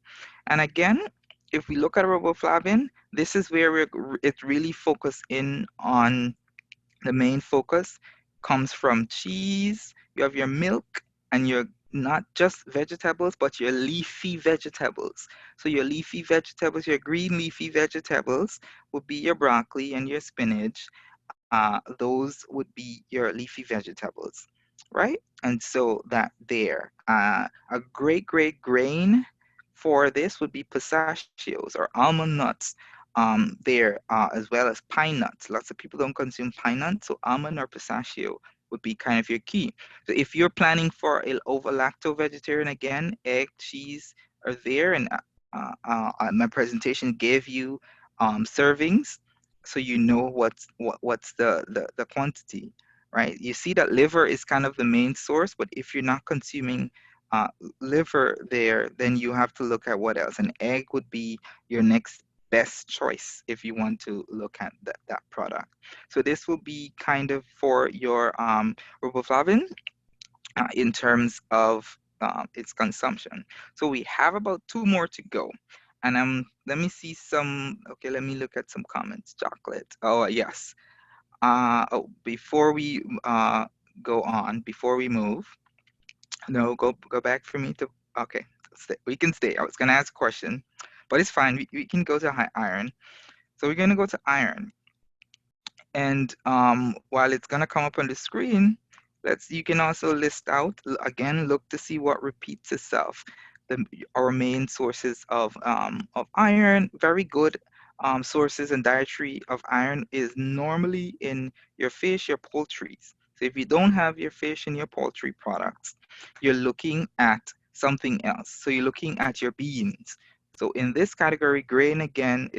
And again, if we look at riboflavin, this is where it's really focused in on the main focus comes from cheese. You have your milk and your not just vegetables, but your leafy vegetables. So your leafy vegetables, your green leafy vegetables would be your broccoli and your spinach. Those would be your leafy vegetables, right? And so that there, a great grain for this would be pistachios or almond nuts. There as well as pine nuts. Lots of people don't consume pine nuts, so almond or pistachio would be kind of your key. So if you're planning for an ovo-lacto vegetarian, again, egg, cheese are there, and my presentation gave you servings, so you know what's the quantity, right? You see that liver is kind of the main source, but if you're not consuming uh, liver there, then you have to look at what else. An egg would be your next best choice if you want to look at that product. So this will be kind of for your riboflavin in terms of its consumption. So we have about 2 more to go. And let me see some, okay, let me look at some comments. Chocolate. Oh, yes. Before we go on, before we move, no, go back for me to, okay, we can stay. I was going to ask a question, but it's fine. We can go to iron. So we're going to go to iron. And while it's going to come up on the screen, you can also list out, again, look to see what repeats itself. Our main sources of iron, very good sources and dietary of iron is normally in your fish, your poultries. So if you don't have your fish and your poultry products, you're looking at something else. So you're looking at your beans. So in this category, grain again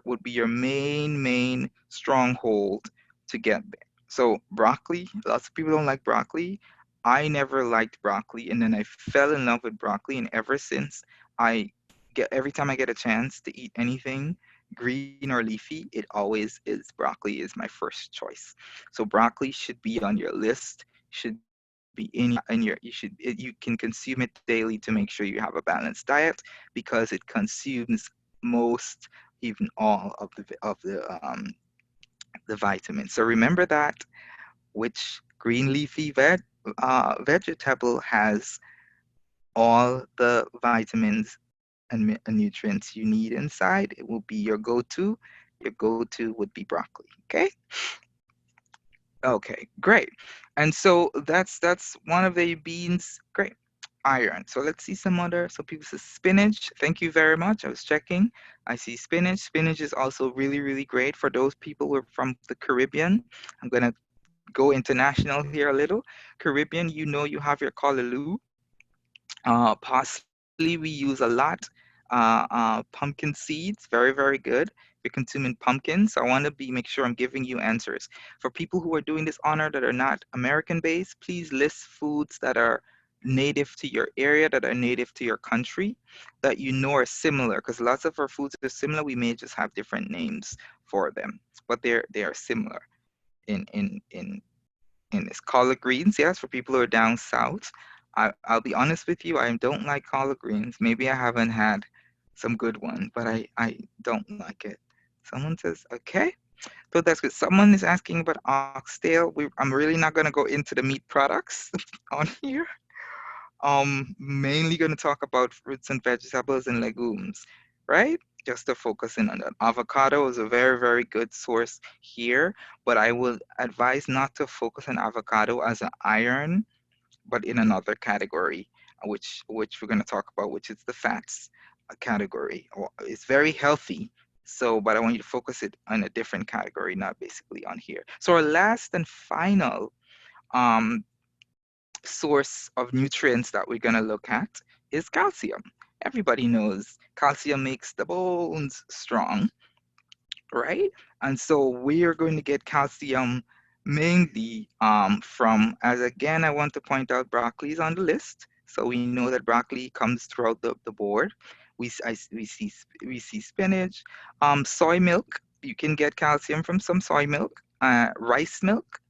would be your main stronghold to get there. So broccoli, lots of people don't like broccoli. I never liked broccoli, and then I fell in love with broccoli, and ever since every time I get a chance to eat anything green or leafy, it always is broccoli is my first choice. So broccoli should be on your list, should be you can consume it daily to make sure you have a balanced diet because it consumes most, even all of the vitamins. So remember that which green leafy vegetable has all the vitamins and nutrients you need inside. It will be your go-to. Your go-to would be broccoli. Okay. Okay, great. And so that's one of the beans. Great. Iron. So let's see some other. So people say spinach. Thank you very much. I was checking. I see spinach. Spinach is also really great for those people who are from the Caribbean. I'm gonna go international here a little. Caribbean, you have your callaloo. Parsley we use a lot. Pumpkin seeds, very good. You're consuming pumpkins. So I want to make sure I'm giving you answers. For people who are doing this honor that are not American based, please list foods that are native to your area, that are native to your country, that you know are similar. Because lots of our foods are similar. We may just have different names for them, but they are similar in this. Collard greens, yes, for people who are down south. I'll be honest with you, I don't like collard greens. Maybe I haven't had some good one, but I don't like it. Someone says, okay. So that's good. Someone is asking about oxtail. I'm really not going to go into the meat products on here. Mainly going to talk about fruits and vegetables and legumes, right? Just to focus in on that. Avocado is a very good source here, but I will advise not to focus on avocado as an iron, but in another category, which we're going to talk about, which is the fats category. It's very healthy. So, but I want you to focus it on a different category, not basically on here. So our last and final um, source of nutrients that we're going to look at is calcium. Everybody knows calcium makes the bones strong, right? And so we are going to get calcium mainly from, as again, I want to point out broccoli is on the list. So we know that broccoli comes throughout the board. We see spinach, soy milk. You can get calcium from some soy milk, rice milk,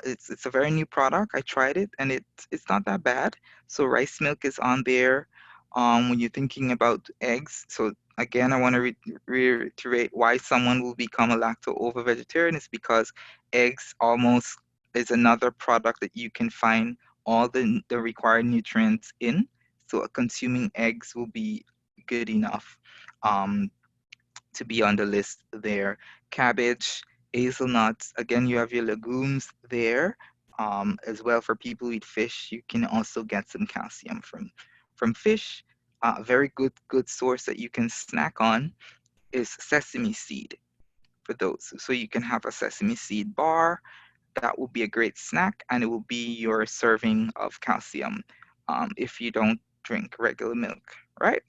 It's a very new product. I tried it and it's not that bad. So rice milk is on there. When you're thinking about eggs, so again, I want to reiterate why someone will become a lacto-ovo vegetarian is because eggs almost is another product that you can find all the required nutrients in. So consuming eggs will be good enough um, to be on the list there. Cabbage, hazelnuts, again, you have your legumes there. As well, for people who eat fish, you can also get some calcium from fish. A very good source that you can snack on is sesame seed for those. So you can have a sesame seed bar. That will be a great snack, and it will be your serving of calcium if you don't drink regular milk, right?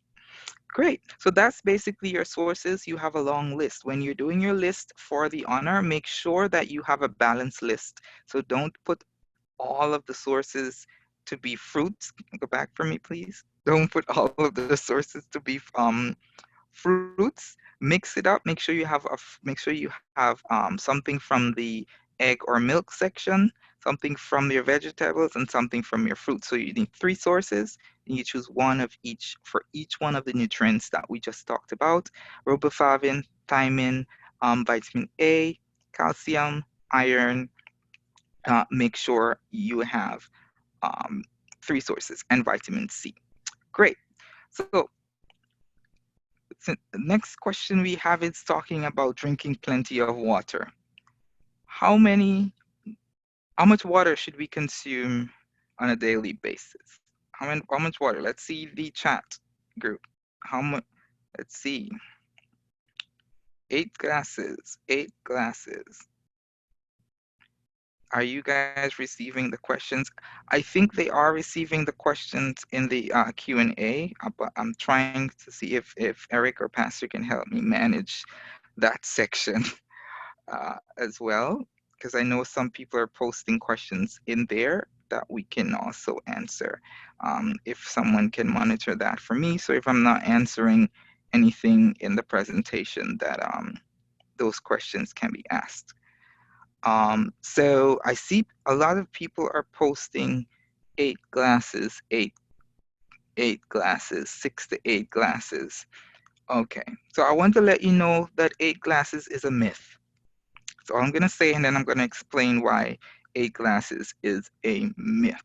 Great. So that's basically your sources. You have a long list. When you're doing your list for the honor, make sure that you have a balanced list. So don't put all of the sources to be fruits. Go back for me, please. Don't put all of the sources to be fruits. Mix it up. Make sure you have something from the egg or milk section, something from your vegetables, and something from your fruit. So you need 3 sources, and you choose one of each for each one of the nutrients that we just talked about: riboflavin, thiamine, vitamin A, calcium, iron. Make sure you have um, 3 sources, and vitamin C. Great. So the next question we have is talking about drinking plenty of water. How much water should we consume on a daily basis? How much water? Let's see the chat group. How much? Let's see. 8 glasses. 8 glasses. Are you guys receiving the questions? I think they are receiving the questions in the Q&A, but I'm trying to see if Eric or Pastor can help me manage that section as well, because I know some people are posting questions in there that we can also answer. If someone can monitor that for me, so if I'm not answering anything in the presentation, that those questions can be asked. So I see a lot of people are posting 8 glasses, 8 glasses, 6 to 8 glasses. Okay, so I want to let you know that 8 glasses is a myth. So I'm going to say, and then I'm going to explain why 8 glasses is a myth.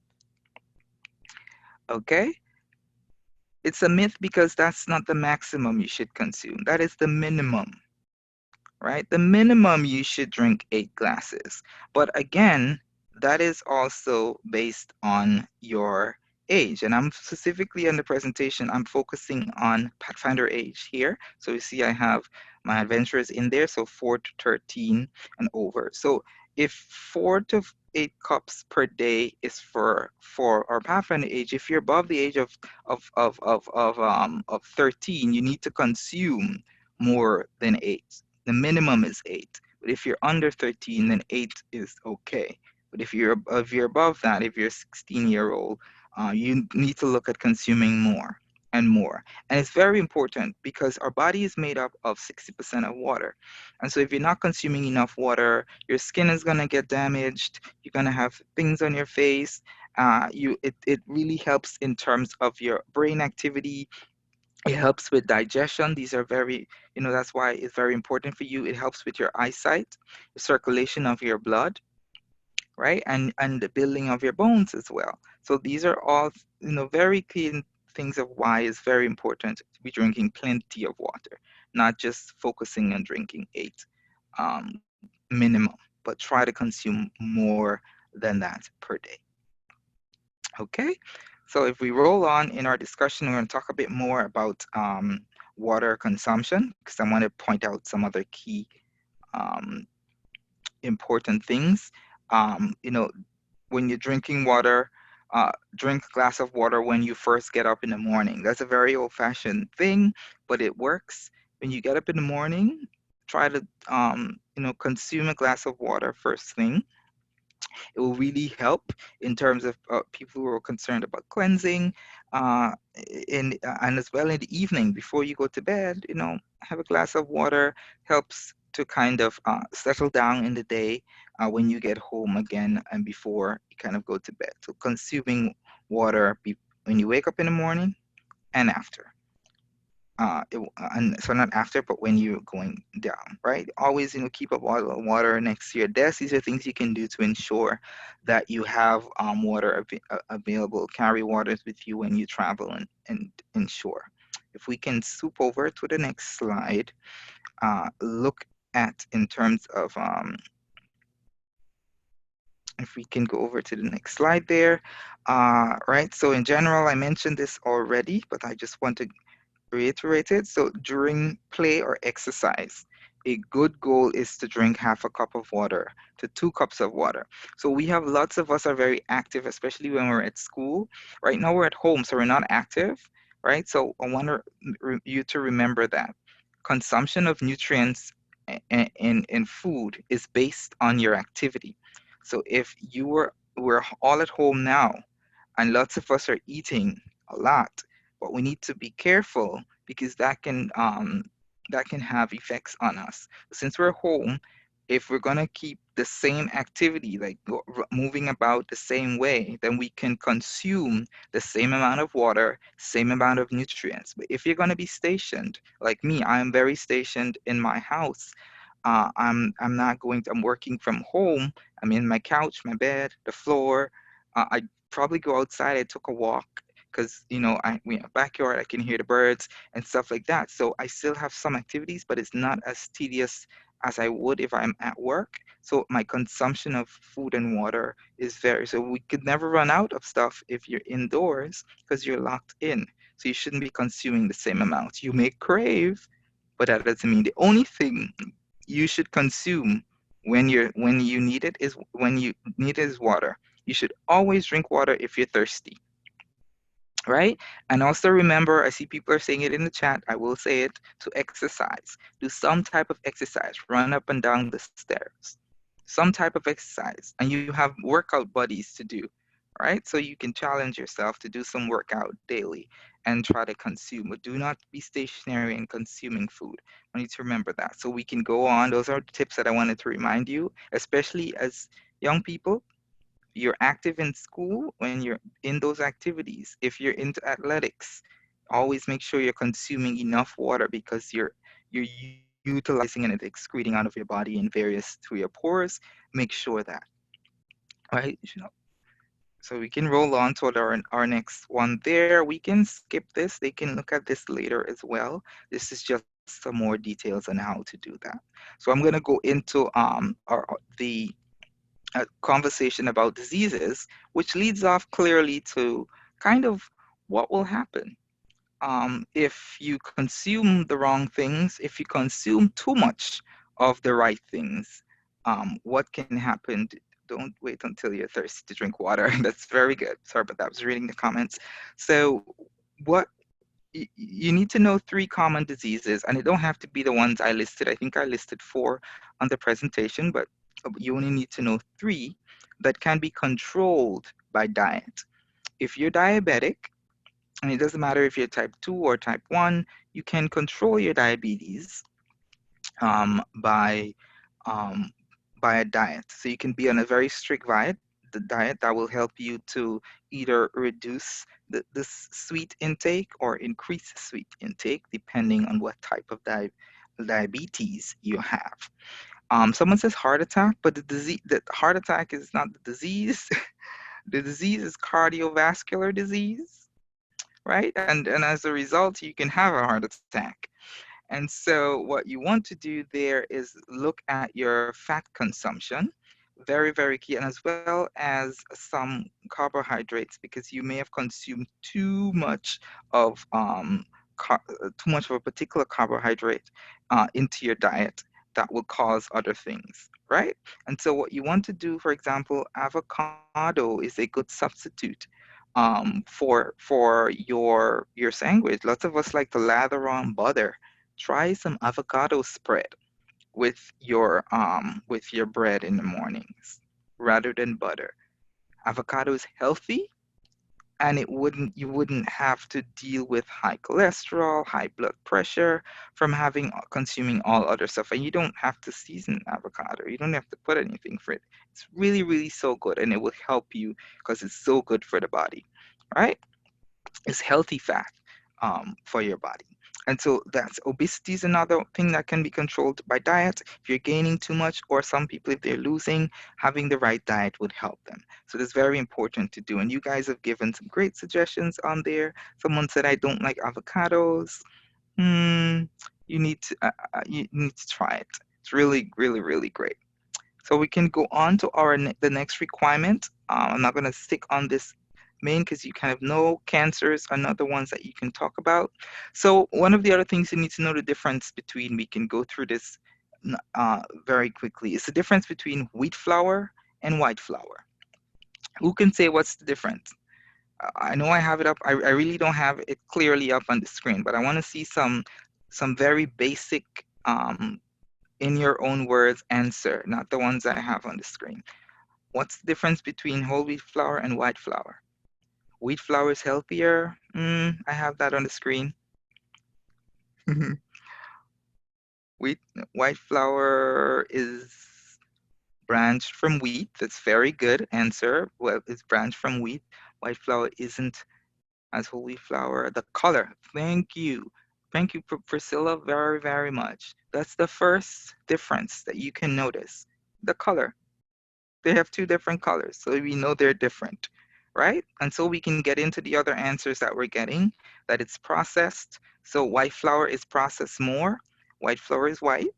Okay? It's a myth because that's not the maximum you should consume. That is the minimum, right? The minimum you should drink 8 glasses. But again, that is also based on your age. And I'm specifically in the presentation, I'm focusing on Pathfinder age here. So you see I have my adventurers in there, so 4 to 13 and over. So if 4 to 8 cups per day is for our Pathfinder age, if you're above the age of 13, you need to consume more than 8. The minimum is 8. But if you're under 13, then 8 is okay. But if you're above that, if you're a 16-year-old, you need to look at consuming more and more. And it's very important because our body is made up of 60% of water. And so if you're not consuming enough water, your skin is going to get damaged. You're going to have things on your face. It really helps in terms of your brain activity. It helps with digestion. These are very, that's why it's very important for you. It helps with your eyesight, the circulation of your blood, right? And the building of your bones as well. So these are all, very clean things of why it's very important to be drinking plenty of water, not just focusing on drinking 8 minimum, but try to consume more than that per day. Okay, so if we roll on in our discussion, we're going to talk a bit more about water consumption, because I want to point out some other key important things. When you're drinking water, drink a glass of water when you first get up in the morning. That's a very old-fashioned thing, but it works. When you get up in the morning, try to consume a glass of water first thing. It will really help in terms of people who are concerned about cleansing, and as well in the evening before you go to bed. Have a glass of water, helps to kind of settle down in the day when you get home again and before you kind of go to bed. So consuming water when you wake up in the morning and after. And so not after, but when you're going down, right? Always, keep a bottle of water next to your desk. These are things you can do to ensure that you have water available. Carry waters with you when you travel and ensure. If we can swoop over to the next slide, look at in terms of if we can go over to the next slide there, right? So in general, I mentioned this already, but I just want to reiterate it. So during play or exercise, a good goal is to drink half a cup of water to 2 cups of water. So we have lots of us are very active, especially when we're at school. Right now we're at home, so we're not active, right? So I want you to remember that consumption of nutrients in food is based on your activity. So if we're all at home now, and lots of us are eating a lot, but we need to be careful because that can have effects on us. Since we're home, if we're gonna keep the same activity, like moving about the same way, then we can consume the same amount of water, same amount of nutrients. But if you're gonna be stationed, like me, I'm very stationed in my house. I'm not going to, I'm working from home. I'm in my couch, my bed, the floor. I probably go outside. I took a walk because we have backyard. I can hear the birds and stuff like that. So I still have some activities, but it's not as tedious as I would if I'm at work. So my consumption of food and water is very. So we could never run out of stuff if you're indoors because you're locked in. So you shouldn't be consuming the same amount. You may crave, but that doesn't mean the only thing you should consume when you need it is water. You should always drink water if you're thirsty, right? And also remember, I see people are saying it in the chat, I will say it, to exercise. Do some type of exercise, run up and down the stairs. Some type of exercise, and you have workout buddies to do, right? So you can challenge yourself to do some workout daily and try to consume, but do not be stationary in consuming food. I need to remember that. So we can go on. Those are the tips that I wanted to remind you, especially as young people. You're active in school. When you're in those activities, if you're into athletics, always make sure you're consuming enough water because you're utilizing and it's excreting out of your body in various through your pores. Make sure that, right? So we can roll on to our next one there. We can skip this. They can look at this later as well. This is just some more details on how to do that. So I'm going to go into the conversation about diseases, which leads off clearly to kind of what will happen if you consume the wrong things, if you consume too much of the right things. What can happen? Don't wait until you're thirsty to drink water. That's very good. Sorry about that. I was reading the comments. So what you need to know 3 common diseases, and it don't have to be the ones I listed. I think I listed 4 on the presentation, but you only need to know 3 that can be controlled by diet. If you're diabetic, and it doesn't matter if you're type 2 or type 1, you can control your diabetes um, by, um, by a diet. So you can be on a very strict diet, the diet that will help you to either reduce the sweet intake or increase sweet intake, depending on what type of diabetes you have. Someone says heart attack, but the heart attack is not the disease. The disease is cardiovascular disease, right? And as a result, you can have a heart attack. And so what you want to do there is look at your fat consumption, very, very key, and as well as some carbohydrates, because you may have consumed too much of a particular carbohydrate into your diet that will cause other things, right? And so what you want to do, for example, avocado is a good substitute for your sandwich. Lots of us like to lather on butter. Try some avocado spread with your bread in the mornings rather than butter. Avocado is healthy and you wouldn't have to deal with high cholesterol, high blood pressure from consuming all other stuff. And you don't have to season avocado. You don't have to put anything for it. It's really, really so good, and it will help you because it's so good for the body, right? It's healthy fat for your body. And so that's obesity is another thing that can be controlled by diet. If you're gaining too much, or some people, if they're losing, having the right diet would help them. So that's very important to do. And you guys have given some great suggestions on there. Someone said, I don't like avocados. You need to try it. It's really, really, really great. So we can go on to the next requirement. I'm not going to stick on this main because you kind of know cancers are not the ones that you can talk about. So one of the other things you need to know the difference between, we can go through this very quickly, is the difference between wheat flour and white flour. Who can say what's the difference? I know I have it up. I really don't have it clearly up on the screen, but I want to see some very basic in your own words answer, not the ones I have on the screen. What's the difference between whole wheat flour and white flour? Wheat flour is healthier. I have that on the screen. White flour is branched from wheat. That's very good answer. Well, it's branched from wheat. White flour isn't as whole wheat flour. The color. Thank you. Thank you, Priscilla, very, very much. That's the first difference that you can notice. The color. They have two different colors, so we know they're different, right? And so we can get into the other answers that we're getting, that it's processed. So white flour is processed more. White flour is white.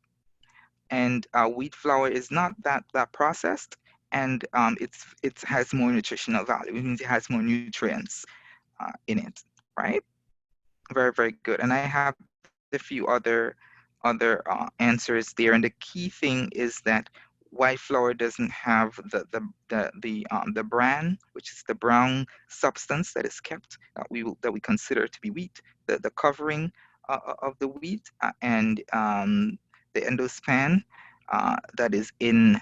And wheat flour is not that processed, and it has more nutritional value. It means it has more nutrients in it, right? Very, very good. And I have a few other answers there. And the key thing is that white flour doesn't have the bran, which is the brown substance that is kept that we consider to be wheat, the covering of the wheat, and the endospan that is in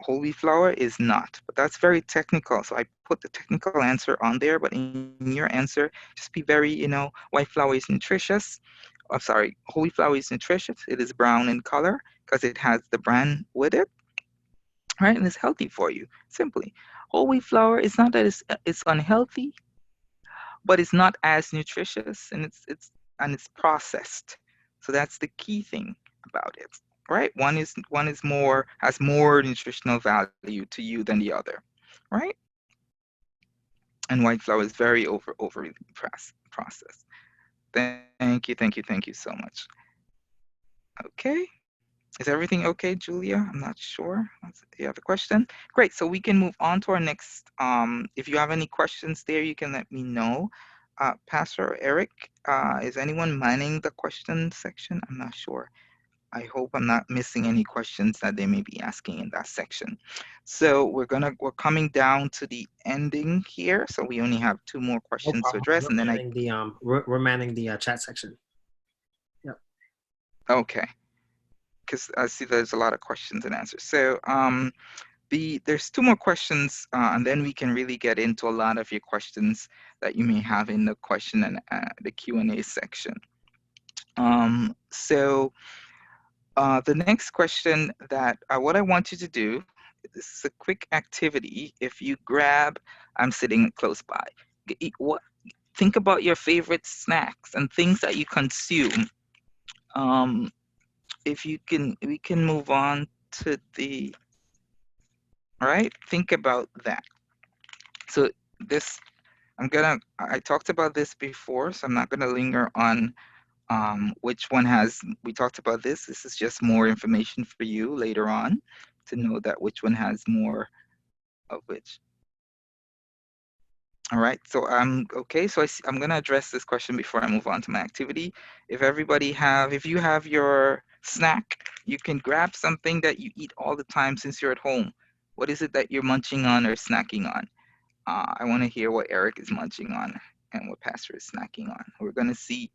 whole wheat flour is not. But that's very technical, so I put the technical answer on there. But in your answer, just be very, white flour is nutritious. I'm sorry, whole wheat flour is nutritious. It is brown in color because it has the bran with it, right? And it's healthy for you, simply. Whole wheat flour is not that it's unhealthy, but it's not as nutritious, and it's processed. So that's the key thing about it, right? One has more nutritional value to you than the other, right? And white flour is very overly processed. Thank you so much. Okay. Is everything okay, Julia? I'm not sure. You have a question? Great. So we can move on to our next. If you have any questions there, you can let me know. Pastor Eric, is anyone manning the question section? I'm not sure. I hope I'm not missing any questions that they may be asking in that section. So we're coming down to the ending here. So we only have 2 more questions to address, and then we're manning the chat section. Yep. Okay. Because I see there's a lot of questions and answers. So there's 2 more questions, and then we can really get into a lot of your questions that you may have in the question and the Q&A section. So the next question that what I want you to do, this is a quick activity. If you grab, I'm sitting close by. Think about your favorite snacks and things that you consume. If you can, we can move on to the. All right, think about that. So this, I talked about this before, so I'm not gonna linger on which one we talked about this. This is just more information for you later on to know that which one has more of which. All right, so okay, so I'm gonna address this question before I move on to my activity. If you have your snack, you can grab something that you eat all the time since you're at home. What is it that you're munching on or snacking on? I want to hear what Eric is munching on and what Pastor is snacking on. We're gonna see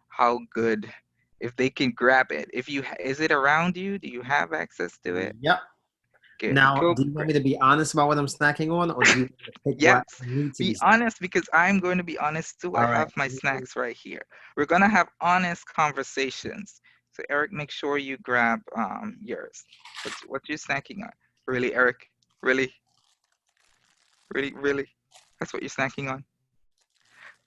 how good, if they can grab it. Is it around you? Do you have access to it? Yep. Good. Now, Go. do you want me to be honest about what I'm snacking on, or do you want me to pick Yes. what I need to Be be snacking? honest, because I'm going to be honest too. I All right. have my snacks right here. We're gonna have honest conversations. So Eric, make sure you grab yours. What you snacking on? Really, Eric? Really? Really? Really? That's what you're snacking on?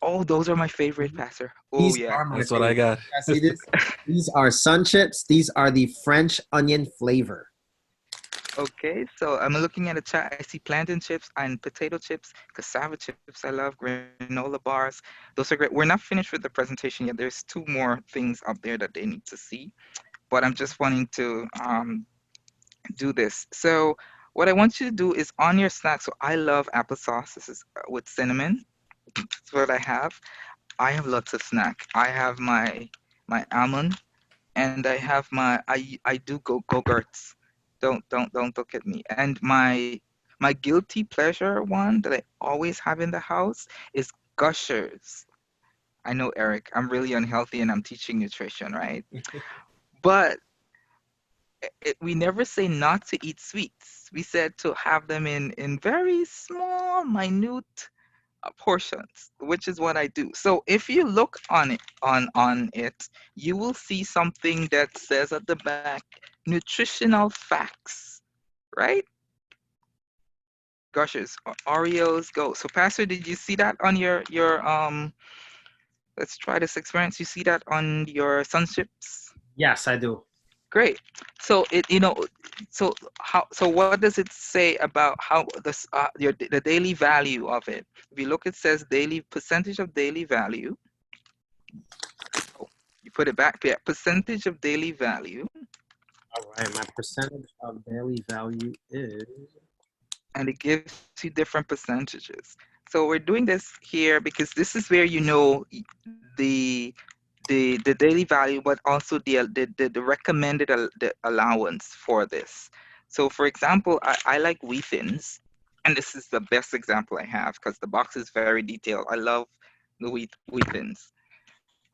Oh, those are my favorite, Pastor. Oh These yeah. are my That's what I favorite. got. You guys see this? These are Sun Chips. These are the French onion flavor. Okay, so I'm looking at the chat. I see plantain chips and potato chips, cassava chips. I love granola bars. Those are great. We're not finished with the presentation yet. There's two more things up there that they need to see, but I'm just wanting to do this. So what I want you to do is on your snack. So I love applesauce. This is with cinnamon. That's what I have. I have lots of snack. I have my almond, and I have I do go-gurts. Don't look at me. And my guilty pleasure one that I always have in the house is Gushers. I know, Eric, I'm really unhealthy and I'm teaching nutrition, right? But we never say not to eat sweets. We said to have them in very small, minute portions, which is what I do. So if you look on it, you will see something that says at the back, nutritional facts, right? Gushers, Oreos, go. So Pastor, did you see that on your let's try this experience. You see that on your sunships? Yes, I do. Great. So so what does it say about how this the daily value of it? If you look, it says daily percentage of daily value. Oh, you put it back. Yeah, percentage of daily value. All right, my percentage of daily value is. And it gives you different percentages. So we're doing this here because this is where you know the the daily value, but also the recommended the allowance for this. So for example, I like wheat thins, and this is the best example I have because the box is very detailed. I love the wheat thins,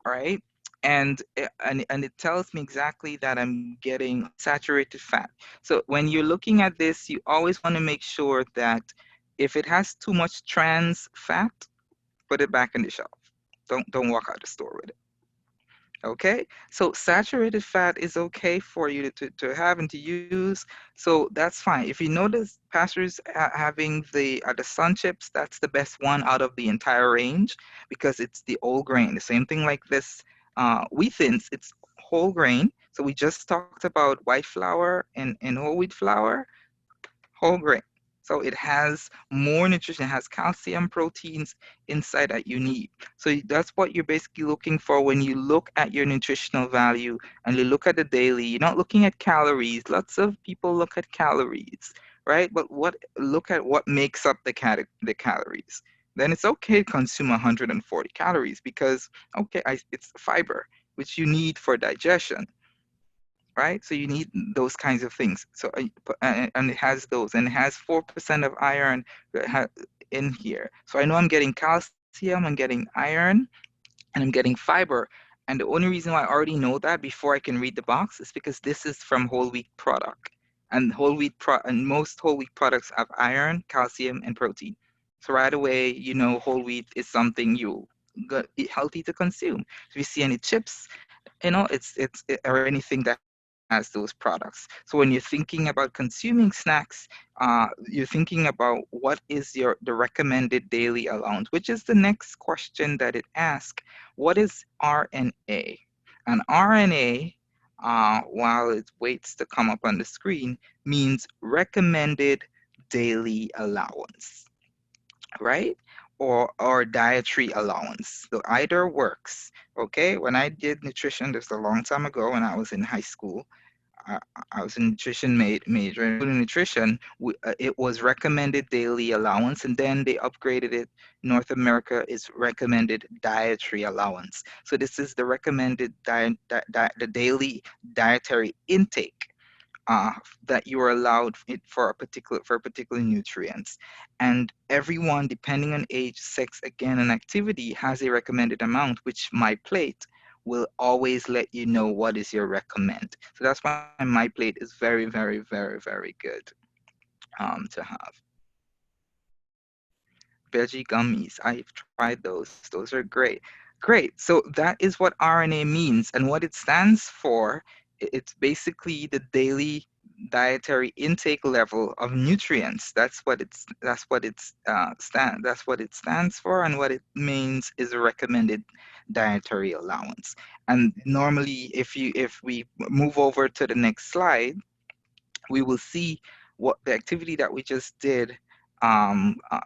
right? And it tells me exactly that I'm getting unsaturated fat. So when you're looking at this, you always want to make sure that if it has too much trans fat, put it back in the shelf. Don't walk out the store with it. Okay, so saturated fat is okay for you to have and to use, so that's fine. If you notice pastors having the sun chips, that's the best one out of the entire range because it's the whole grain. The same thing like this wheat thins, it's whole grain. So we just talked about white flour and whole wheat flour, whole grain. So it has more nutrition, it has calcium, proteins inside that you need. So that's what you're basically looking for when you look at your nutritional value and you look at the daily. You're not looking at calories. Lots of people look at calories, right? But look at what makes up the calories. Then it's okay to consume 140 calories because, okay, it's fiber, which you need for digestion, right? So you need those kinds of things. So and it has those, and it has 4% of iron in here. So I know I'm getting calcium, I'm getting iron, and I'm getting fiber. And the only reason why I already know that before I can read the box is because this is from whole wheat product, and and most whole wheat products have iron, calcium, and protein. So right away, you know whole wheat is something you healthy to consume. If you see any chips, or anything that has those products. So when you're thinking about consuming snacks, you're thinking about what is the recommended daily allowance, which is the next question that it asks. What is RNA? And RNA, while it waits to come up on the screen, means recommended daily allowance, right? Or dietary allowance. So either works. Okay, when I did nutrition, this was a long time ago when I was in high school. I, I was a nutrition major. In nutrition, it was recommended daily allowance, and then they upgraded it. North America is recommended dietary allowance. So this is the recommended the daily dietary intake uh, that you are allowed for particular nutrients. And everyone, depending on age, sex, again, and activity, has a recommended amount, which My Plate will always let you know what is your recommend. So that's why My Plate is very, very, very, very good. to have. Veggie gummies. I've tried those. Those are great. Great. So that is what RNA means and what it stands for. It's basically the daily dietary intake level of nutrients. That's what it stands for, and what it means is a recommended dietary allowance. And normally, if we move over to the next slide, we will see what the activity that we just did,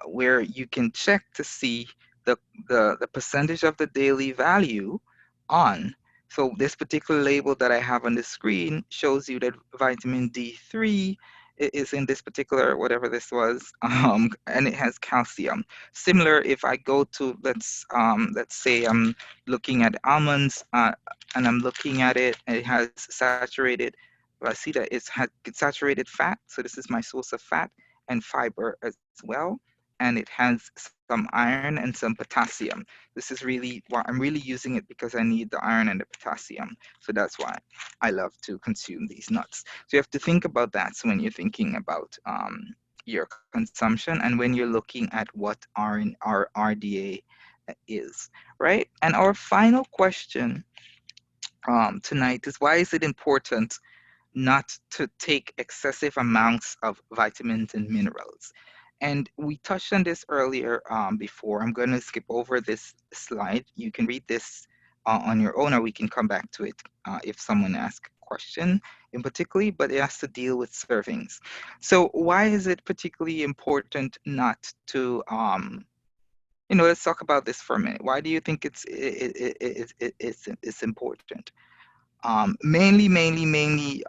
where you can check to see the percentage of the daily value on. So this particular label that I have on the screen shows you that vitamin D3 is in this particular, whatever this was, and it has calcium. Similar, if I go to, let's say I'm looking at almonds, and I'm looking at it, and it has saturated, I see that it's saturated fat. So this is my source of fat and fiber as well. And it has some iron and some potassium. This is really why I'm really using it, because I need the iron and the potassium. So that's why I love to consume these nuts. So you have to think about that when you're thinking about your consumption and when you're looking at what our RDA is, right? And our final question tonight is, why is it important not to take excessive amounts of vitamins and minerals? And we touched on this earlier before. I'm going to skip over this slide. You can read this on your own, or we can come back to it if someone asks a question in particular, but it has to deal with servings. So why is it particularly important not to, let's talk about this for a minute. Why do you think it's important? Mainly,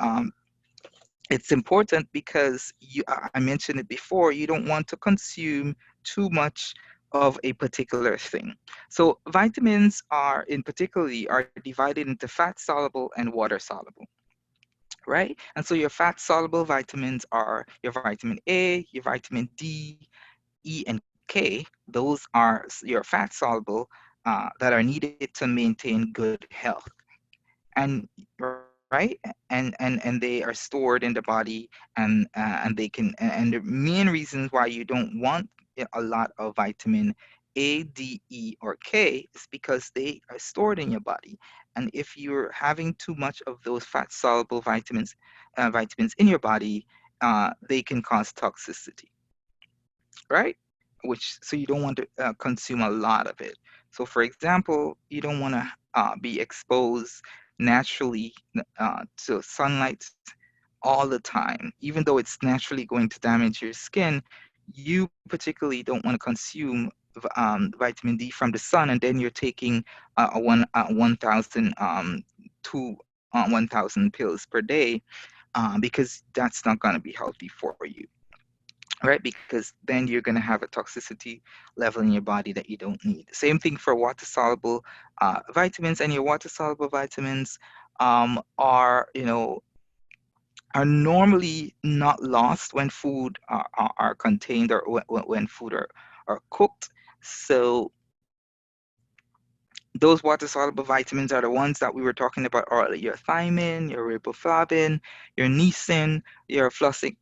it's important because I mentioned it before, you don't want to consume too much of a particular thing. So vitamins are divided into fat soluble and water soluble, right? And so your fat soluble vitamins are your vitamin A, your vitamin D, E, and K. Those are your fat soluble that are needed to maintain good health. And right, and they are stored in the body, and they can, and the main reasons why you don't want a lot of vitamin A, D, E, or K is because they are stored in your body. And if you're having too much of those fat soluble vitamins in your body, they can cause toxicity, right? So you don't want to consume a lot of it. So for example, you don't want to be exposed naturally to sunlight all the time, even though it's naturally going to damage your skin. You particularly don't want to consume vitamin D from the sun, and then you're taking 1,000 pills per day, because that's not going to be healthy for you, right? Because then you're going to have a toxicity level in your body that you don't need. Same thing for water soluble vitamins, and your water soluble vitamins are normally not lost when food are contained, or when food are cooked. So those water soluble vitamins are the ones that we were talking about earlier: your thiamine, your riboflavin, your niacin, your fluoxetinic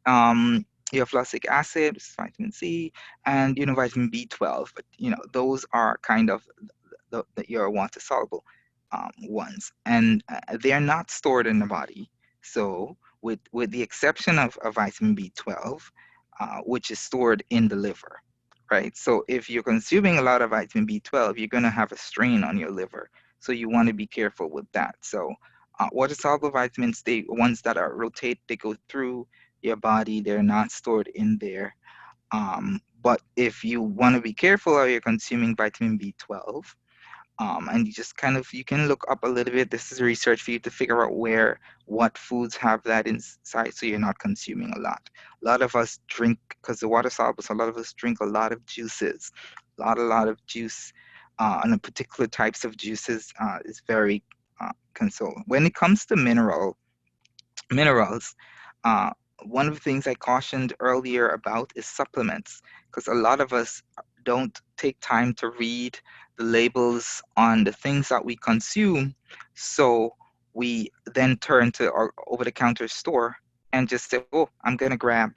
acid, which is vitamin C, and vitamin B12. But those are kind of your water soluble ones, and they are not stored in the body. So with the exception of vitamin B12, which is stored in the liver, right? So if you're consuming a lot of vitamin B12, you're going to have a strain on your liver. So you want to be careful with that. So water soluble vitamins, ones that are they go through your body, they're not stored in there. But if you want to be careful how you're consuming vitamin B12, and you can look up a little bit. This is research for you to figure out what foods have that inside, so you're not consuming a lot. A lot of us drink, because the water soluble, so a lot of us drink a lot of juices, a lot of juice, and the particular types of juices is very consoling. When it comes to minerals, one of the things I cautioned earlier about is supplements, because a lot of us don't take time to read the labels on the things that we consume. So we then turn to our over-the-counter store and just say, oh, I'm going to grab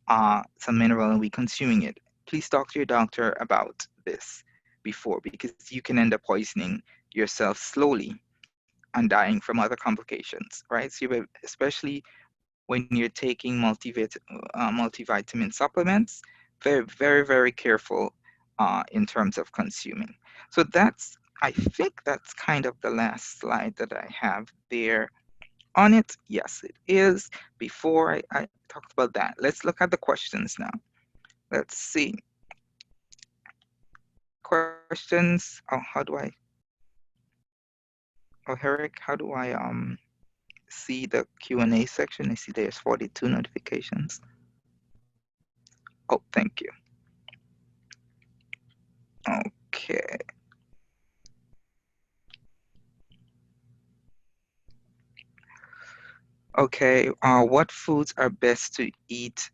some mineral and we're consuming it, please talk to your doctor about this before, because you can end up poisoning yourself slowly and dying from other complications, right? So especially when you're taking multivitamin supplements, very, very, very careful in terms of consuming. So I think that's kind of the last slide that I have there on it. Yes, it is. Before I talked about that, let's look at the questions now. Let's see. Questions. Oh, how do I? Oh, Eric, how do I see the Q&A section? I see there's 42 notifications. Oh, thank you. Okay. Okay, what foods are best to eat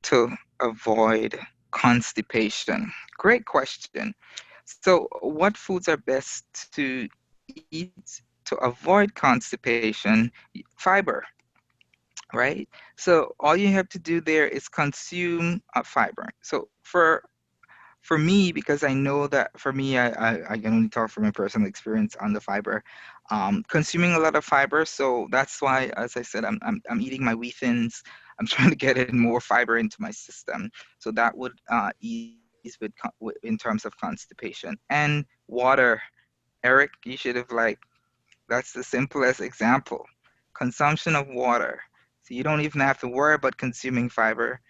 to avoid constipation? Great question. So what foods are best to eat to avoid constipation? Fiber, right? So all you have to do there is consume fiber. So for me, because I know that for me, I can only talk from my personal experience on the fiber, consuming a lot of fiber. So that's why, as I said, I'm eating my wheat thins. I'm trying to get in more fiber into my system. So that would ease in terms of constipation. And water, Eric, you should have that's the simplest example. Consumption of water. So you don't even have to worry about consuming fiber.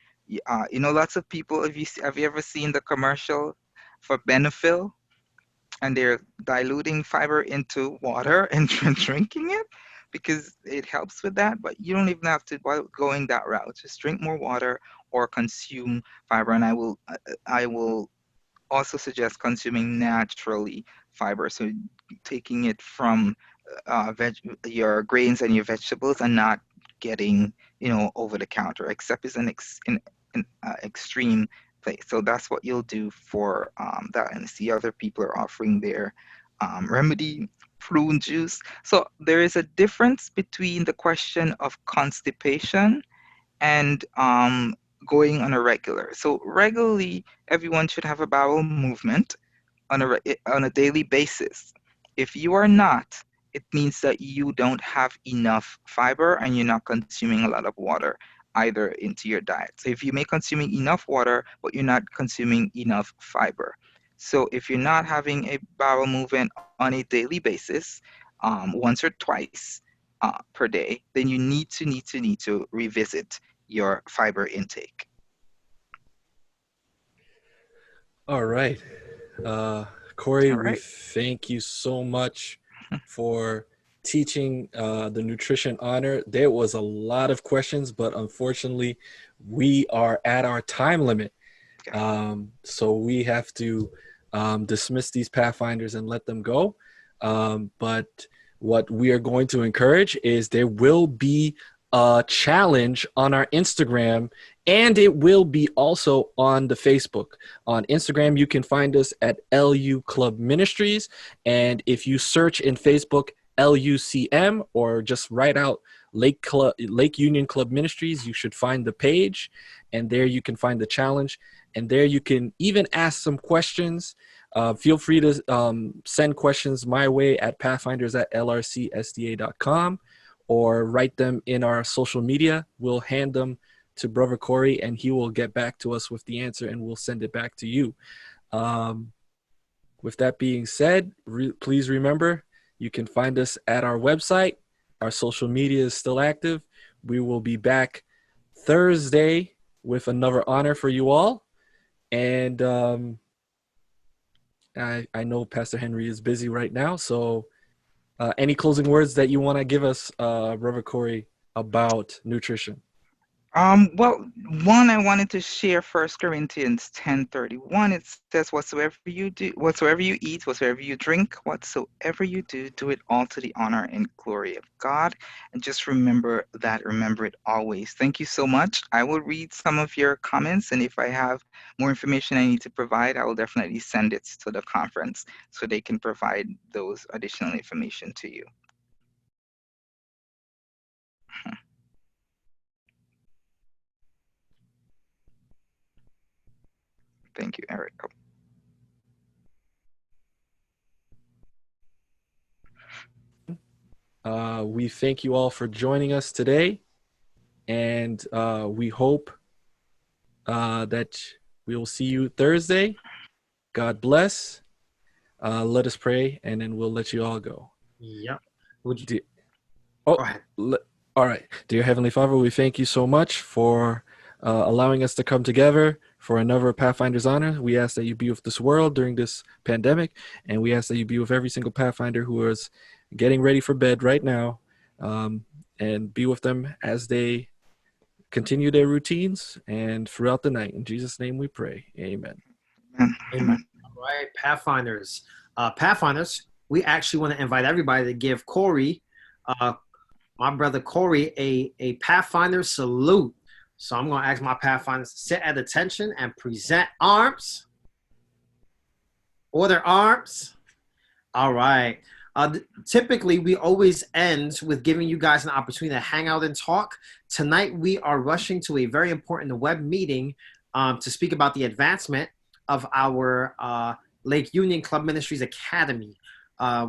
Lots of people, have you ever seen the commercial for Benefil? And they're diluting fiber into water and drinking it because it helps with that. But you don't even have to going that route. Just drink more water or consume fiber. And I will also suggest consuming naturally fiber. So taking it from your grains and your vegetables and not getting, over the counter, except it's an extreme place. So that's what you'll do for that. And see other people are offering their remedy prune juice. So there is a difference between the question of constipation and going on a regular. So regularly, everyone should have a bowel movement on a daily basis. If you are not, it means that you don't have enough fiber and you're not consuming a lot of water either into your diet. So if you may consuming enough water, but you're not consuming enough fiber. So if you're not having a bowel movement on a daily basis, once or twice per day, then you need to revisit your fiber intake. All right. Corey, All we right. thank you so much for teaching the nutrition honor. There was a lot of questions, but unfortunately, we are at our time limit. So we have to dismiss these Pathfinders and let them go. But what we are going to encourage is there will be a challenge on our Instagram, and it will be also on the Facebook. On Instagram, you can find us at LU Club Ministries. And if you search in Facebook, LUCM, or just write out Lake Union Club Ministries, you should find the page. And there you can find the challenge. And there you can even ask some questions. Feel free to send questions my way at pathfinders@lrcsda.com or write them in our social media. We'll hand them to Brother Corey and he will get back to us with the answer and we'll send it back to you. With that being said, please remember, you can find us at our website. Our social media is still active. We will be back Thursday with another honor for you all. And I know Pastor Henry is busy right now. So any closing words that you want to give us, Brother Corey, about nutrition? Well, one, I wanted to share 1 Corinthians 10:31. It says, whatsoever you eat, whatsoever you drink, whatsoever you do, do it all to the honor and glory of God. And just remember it always. Thank you so much. I will read some of your comments, and if I have more information I need to provide, I will definitely send it to the conference so they can provide those additional information to you. Thank you, Eric. We thank you all for joining us today, and we hope that we will see you Thursday. God bless. Let us pray, and then we'll let you all go. Yep. Would you? Go ahead. All right. Dear Heavenly Father, we thank you so much for allowing us to come together for another Pathfinder's Honor. We ask that you be with this world during this pandemic, and we ask that you be with every single Pathfinder who is getting ready for bed right now, and be with them as they continue their routines and throughout the night. In Jesus' name we pray. Amen. Amen. All right, Pathfinders. Pathfinders, we actually want to invite everybody to give Corey, my brother Corey, a Pathfinder salute. So I'm going to ask my Pathfinders to sit at attention and present arms. Order arms. All right. Typically, we always end with giving you guys an opportunity to hang out and talk. Tonight, we are rushing to a very important web meeting to speak about the advancement of our Lake Union Club Ministries Academy.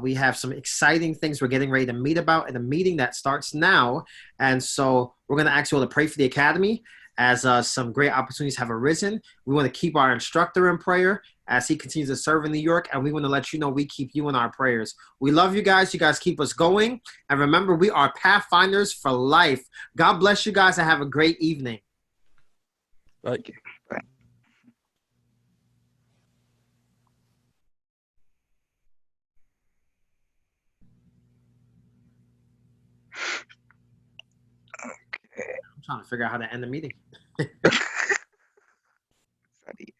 We have some exciting things we're getting ready to meet about in a meeting that starts now. And so we're going to ask you all to pray for the Academy as some great opportunities have arisen. We want to keep our instructor in prayer as he continues to serve in New York. And we want to let you know we keep you in our prayers. We love you guys. You guys keep us going. And remember, we are Pathfinders for life. God bless you guys and have a great evening. Bye. Bye. Okay. I'm trying to figure out how to end the meeting. Sorry.